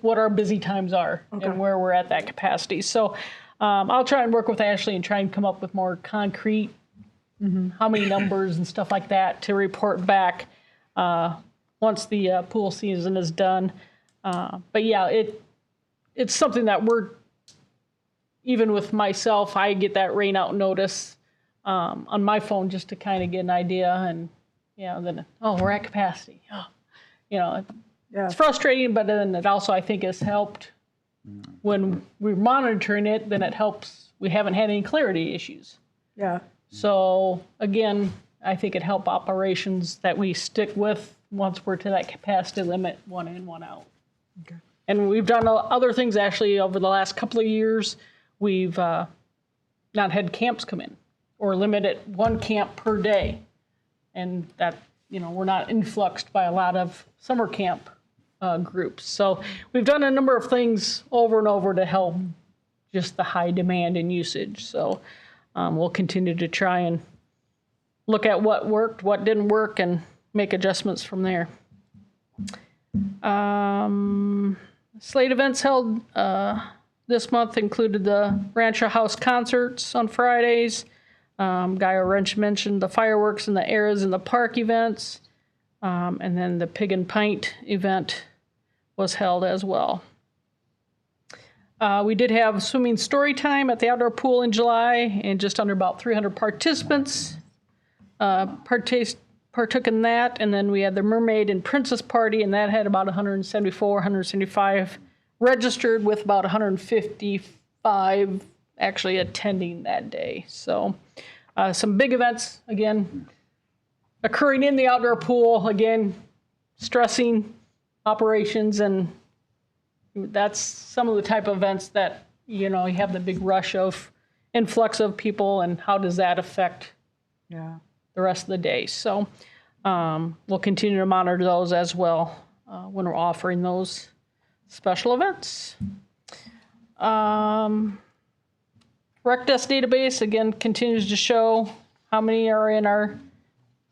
[SPEAKER 9] what our busy times are and where we're at that capacity. So I'll try and work with Ashley and try and come up with more concrete, how many numbers and stuff like that to report back once the pool season is done. But yeah, it's something that we're, even with myself, I get that rain out notice on my phone just to kind of get an idea, and then we're at capacity. It's frustrating, but then it also, I think, has helped when we're monitoring it. Then it helps. We haven't had any clarity issues.
[SPEAKER 2] Yeah.
[SPEAKER 9] So again, I think it helped operations that we stick with once we're to that capacity limit, one in, one out.
[SPEAKER 2] Okay.
[SPEAKER 9] And we've done other things actually over the last couple of years. We've not had camps come in, or limited one camp per day, and that we're not influxed by a lot of summer camp groups. So we've done a number of things over and over to help just the high demand and usage. So we'll continue to try and look at what worked, what didn't work, and make adjustments from there. Slate events held this month included the Rancho House concerts on Fridays. Guy Wrench mentioned the fireworks and the Eras in the Park events. And then the Pig and Pint event was held as well. We did have swimming story time at the outdoor pool in July, and just under about 300 participants partook in that. And then we had the Mermaid and Princess Party, and that had about 175 registered, with about 155 actually attending that day. So some big events, again, occurring in the outdoor pool, again, stressing operations and, that's some of the type of events that, you have the big rush of influx of people, and how does that affect
[SPEAKER 2] Yeah.
[SPEAKER 9] the rest of the day. So we'll continue to monitor those as well when we're offering those special events. Rec Desk database, again, continues to show how many are in our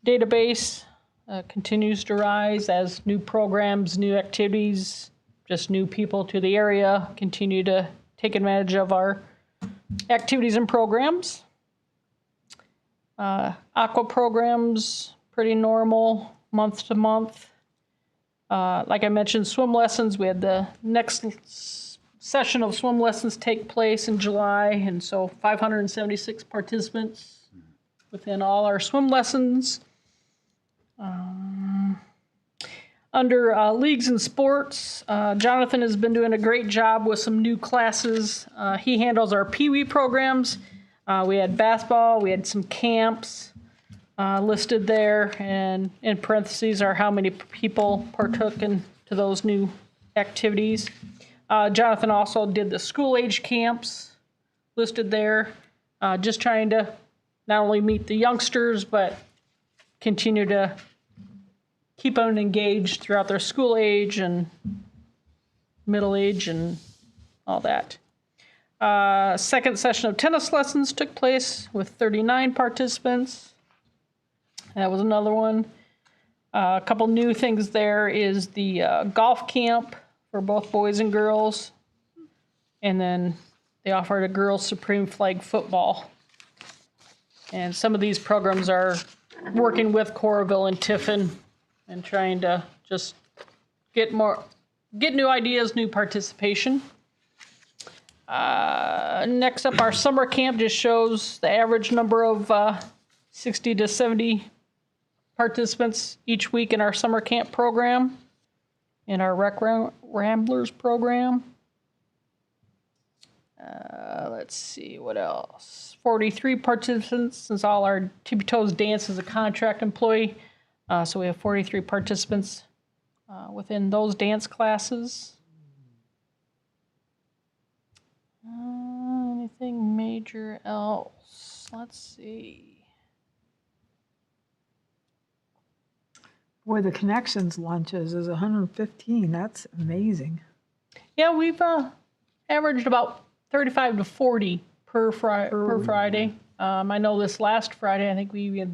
[SPEAKER 9] database. Continues to rise as new programs, new activities, just new people to the area continue to take advantage of our activities and programs. Aqua programs, pretty normal month to month. Like I mentioned, swim lessons, we had the next session of swim lessons take place in July, and so 576 participants within all our swim lessons. Under leagues and sports, Jonathan has been doing a great job with some new classes. He handles our Pee Wee programs. We had basketball, we had some camps listed there, and in parentheses are how many people partook into those new activities. Jonathan also did the school-age camps listed there, just trying to not only meet the youngsters, but continue to keep them engaged throughout their school age and middle age and all that. Second session of tennis lessons took place with 39 participants. That was another one. A couple new things there is the golf camp for both boys and girls. And then they offered a girls' Supreme Flag football. And some of these programs are working with Coralville and Tiffin and trying to just get new ideas, new participation. Next up, our summer camp just shows the average number of 60 to 70 participants each week in our summer camp program, in our Rec Ramblers program. Let's see, what else? 43 participants, since all our Tippy Toes dance is a contract employee. So we have 43 participants within those dance classes. Anything major else? Let's see.
[SPEAKER 2] Boy, the Connections lunches is 115. That's amazing.
[SPEAKER 9] Yeah, we've averaged about 35 to 40 per Friday. I know this last Friday, I think we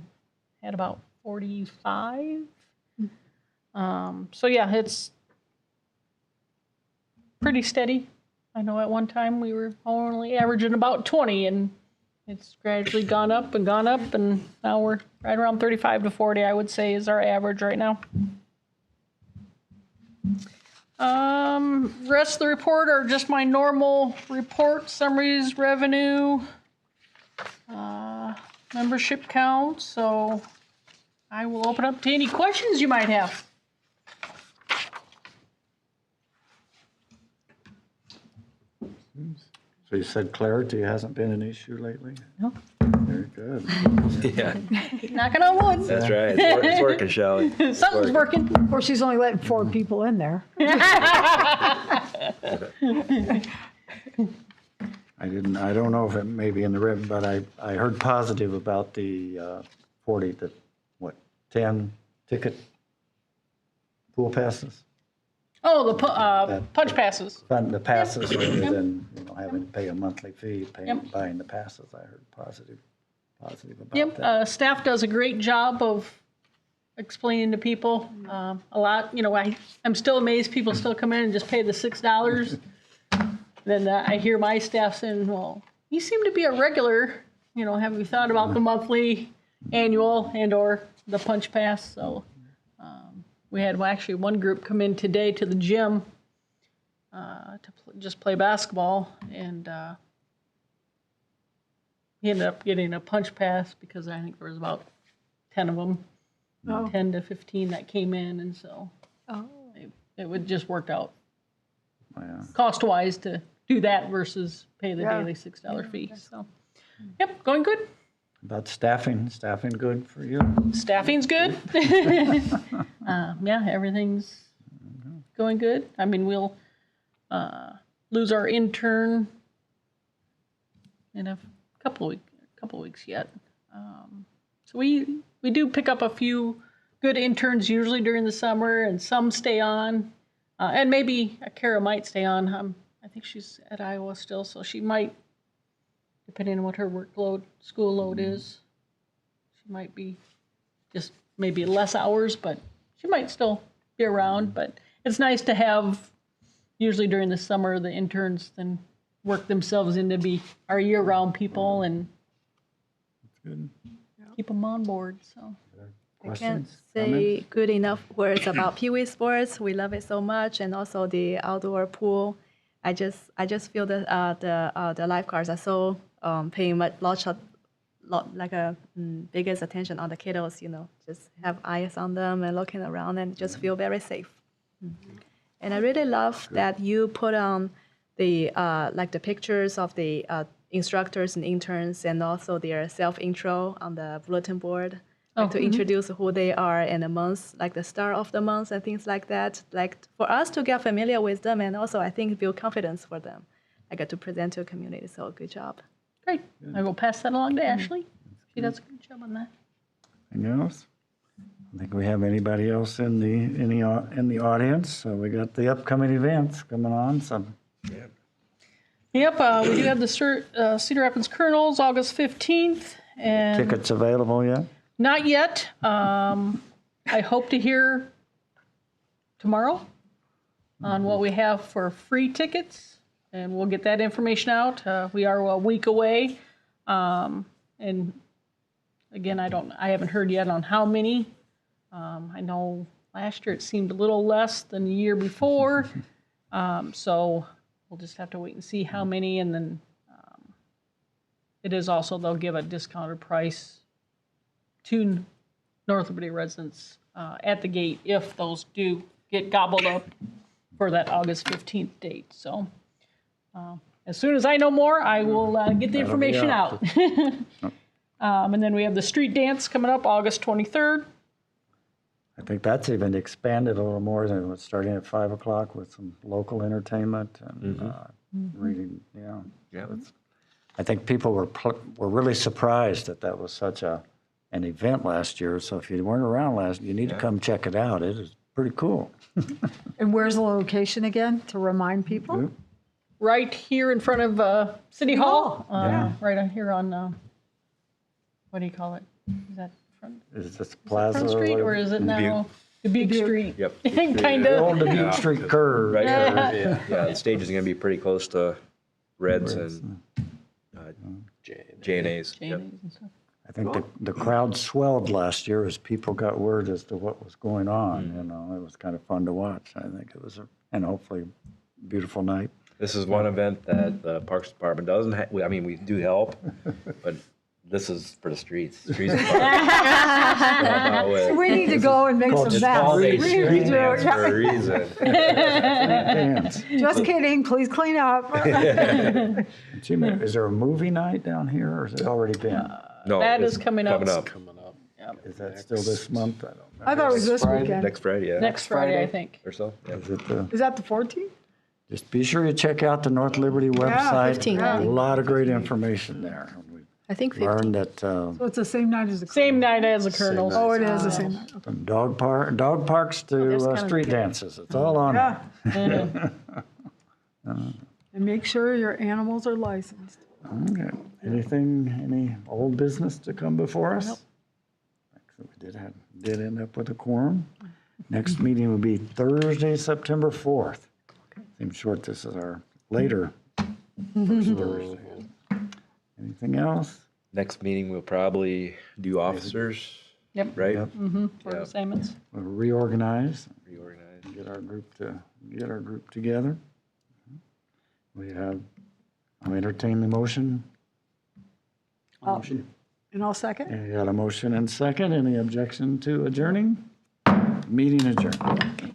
[SPEAKER 9] had about 45. So yeah, it's pretty steady. I know at one time we were only averaging about 20, and it's gradually gone up, and now we're right around 35 to 40, I would say, is our average right now. Rest of the report are just my normal report, summaries, revenue, membership count. So I will open up to any questions you might have.
[SPEAKER 1] So you said clarity hasn't been an issue lately?
[SPEAKER 9] No.
[SPEAKER 1] Very good.
[SPEAKER 7] Yeah,
[SPEAKER 9] Knocking on wood.
[SPEAKER 7] that's right. It's working, Shelley.
[SPEAKER 9] Something's working.
[SPEAKER 2] Of course, she's only letting 4 people in there.
[SPEAKER 1] I don't know if it may be in the written, but I heard positive about the 10 ticket pool passes.
[SPEAKER 9] Oh, the punch passes.
[SPEAKER 1] The passes rather than, having to pay a monthly fee,
[SPEAKER 9] Yep.
[SPEAKER 1] buying the passes. I heard positive about
[SPEAKER 9] Yep,
[SPEAKER 1] that.
[SPEAKER 9] staff does a great job of explaining to people. A lot, I'm still amazed people still come in and just pay the $6. Then I hear my staff saying, well, you seem to be a regular, have you thought about the monthly, annual, and or the punch pass? So we had actually one group come in today to the gym to just play basketball, and he ended up getting a punch pass because I think there was about 10 of them, 10 to 15 that came in, and so it would just work out cost-wise to do that versus pay the daily $6 fee. So, yep, going good.
[SPEAKER 1] About staffing good for you?
[SPEAKER 9] Staffing's good. Yeah, everything's going good. I mean, we'll lose our intern in a couple weeks yet. So we do pick up a few good interns usually during the summer, and some stay on, and maybe Kara might stay on. I think she's at Iowa still, so she might, depending on what her workload, school load is, she might be just maybe less hours, but she might still be around. But it's nice to have, usually during the summer, the interns then work themselves into be our year-round people and keep them on board. So
[SPEAKER 3] I can't say good enough words about Pee Wee sports. We love it so much, and also the outdoor pool. I just feel that the lifeguards are so paying biggest attention on the kiddos. Just have eyes on them and looking around, and just feel very safe. And I really love that you put on the the pictures of the instructors and interns, and also their self-intro on the bulletin board, to introduce who they are and the months, like the start of the month and things like that, like for us to get familiar with them, and also I think build confidence for them, to present to a community. So good job.
[SPEAKER 9] great. I will pass that along to Ashley. She does a good job on that.
[SPEAKER 1] Anything else? I think we have anybody else in the audience. So we got the upcoming events coming on. So
[SPEAKER 9] Yep, we do have the Cedar Rapids Kernels, August 15th. And
[SPEAKER 1] tickets available yet?
[SPEAKER 9] not yet. I hope to hear tomorrow on what we have for free tickets, and we'll get that information out. We are a week away. And again, I haven't heard yet on how many. I know last year it seemed a little less than the year before. So we'll just have to wait and see how many. And then it is also, they'll give a discounted price to North Liberty residents at the gate if those do get gobbled up for that August 15th date. So as soon as I know more, I will get the information out. And then we have the street dance coming up August 23rd.
[SPEAKER 1] I think that's even expanded a little more than what's starting at 5 o'clock with some local entertainment and reading. Yeah. I think people were really surprised that was such an event last year. So if you weren't around you need to come check it out. It is pretty cool.
[SPEAKER 2] And where's the location again, to remind people?
[SPEAKER 9] Right here in front of City Hall. Right on here on, what do you call it? Is that front?
[SPEAKER 1] Is this Plaza
[SPEAKER 9] Front Street, or is it now Dubuque Street?
[SPEAKER 7] Yep.
[SPEAKER 9] Kind
[SPEAKER 1] The
[SPEAKER 9] of.
[SPEAKER 1] old Dubuque Street curve.
[SPEAKER 7] Right there. Yeah, the stage is going to be pretty close to Reds and J&A's. Yep.
[SPEAKER 1] I think the crowd swelled last year as people got word as to what was going on. It was kind of fun to watch. I think it was, and hopefully, a beautiful night.
[SPEAKER 7] This is one event that the Parks Department doesn't have. I mean, we do help, but this is for the streets. Streets and parks.
[SPEAKER 2] We need to go and make some
[SPEAKER 7] All
[SPEAKER 2] mess.
[SPEAKER 7] day
[SPEAKER 2] We
[SPEAKER 7] street
[SPEAKER 2] need to
[SPEAKER 7] dance
[SPEAKER 2] do
[SPEAKER 7] for a
[SPEAKER 2] it.
[SPEAKER 7] reason.
[SPEAKER 1] Dance.
[SPEAKER 2] Just kidding, please clean up.
[SPEAKER 1] Is there a movie night down here, or has it already been?
[SPEAKER 7] No,
[SPEAKER 9] That
[SPEAKER 7] it's
[SPEAKER 9] is coming up.
[SPEAKER 8] Coming up.
[SPEAKER 1] Is that still this month? I don't know.
[SPEAKER 2] I thought it was this weekend.
[SPEAKER 7] Next Friday, yeah.
[SPEAKER 9] Next Friday, I think.
[SPEAKER 7] Or so. Yeah.
[SPEAKER 1] Is it
[SPEAKER 2] Is that the 14th?
[SPEAKER 1] just be sure you check out the North Liberty website.
[SPEAKER 3] 15th, I
[SPEAKER 1] A
[SPEAKER 3] think.
[SPEAKER 1] lot of great information there. We
[SPEAKER 3] I think 15.
[SPEAKER 1] learned that
[SPEAKER 2] So it's the same night as the
[SPEAKER 9] Same night as the Kernels.
[SPEAKER 2] Oh, it is the same night. Okay.
[SPEAKER 1] from dog parks
[SPEAKER 3] there's
[SPEAKER 1] to
[SPEAKER 3] kind of
[SPEAKER 1] street
[SPEAKER 3] good.
[SPEAKER 1] dances. It's all on there.
[SPEAKER 2] Yeah. And make sure your animals are licensed.
[SPEAKER 1] Okay. Any old business to come before us? So we did end up with a quorum. Next meeting will be Thursday, September 4th. Seems short. This is our later first Thursday. Anything else?
[SPEAKER 7] Next meeting, we'll probably do officers,
[SPEAKER 9] Yep.
[SPEAKER 7] right?
[SPEAKER 1] Yep.
[SPEAKER 9] For assignments.
[SPEAKER 1] We'll reorganize.
[SPEAKER 7] Reorganize.
[SPEAKER 1] Get our group together. I'll entertain the motion.
[SPEAKER 2] And I'll second.
[SPEAKER 1] And you got a motion and second. Any objection to adjourning? Meeting adjourned.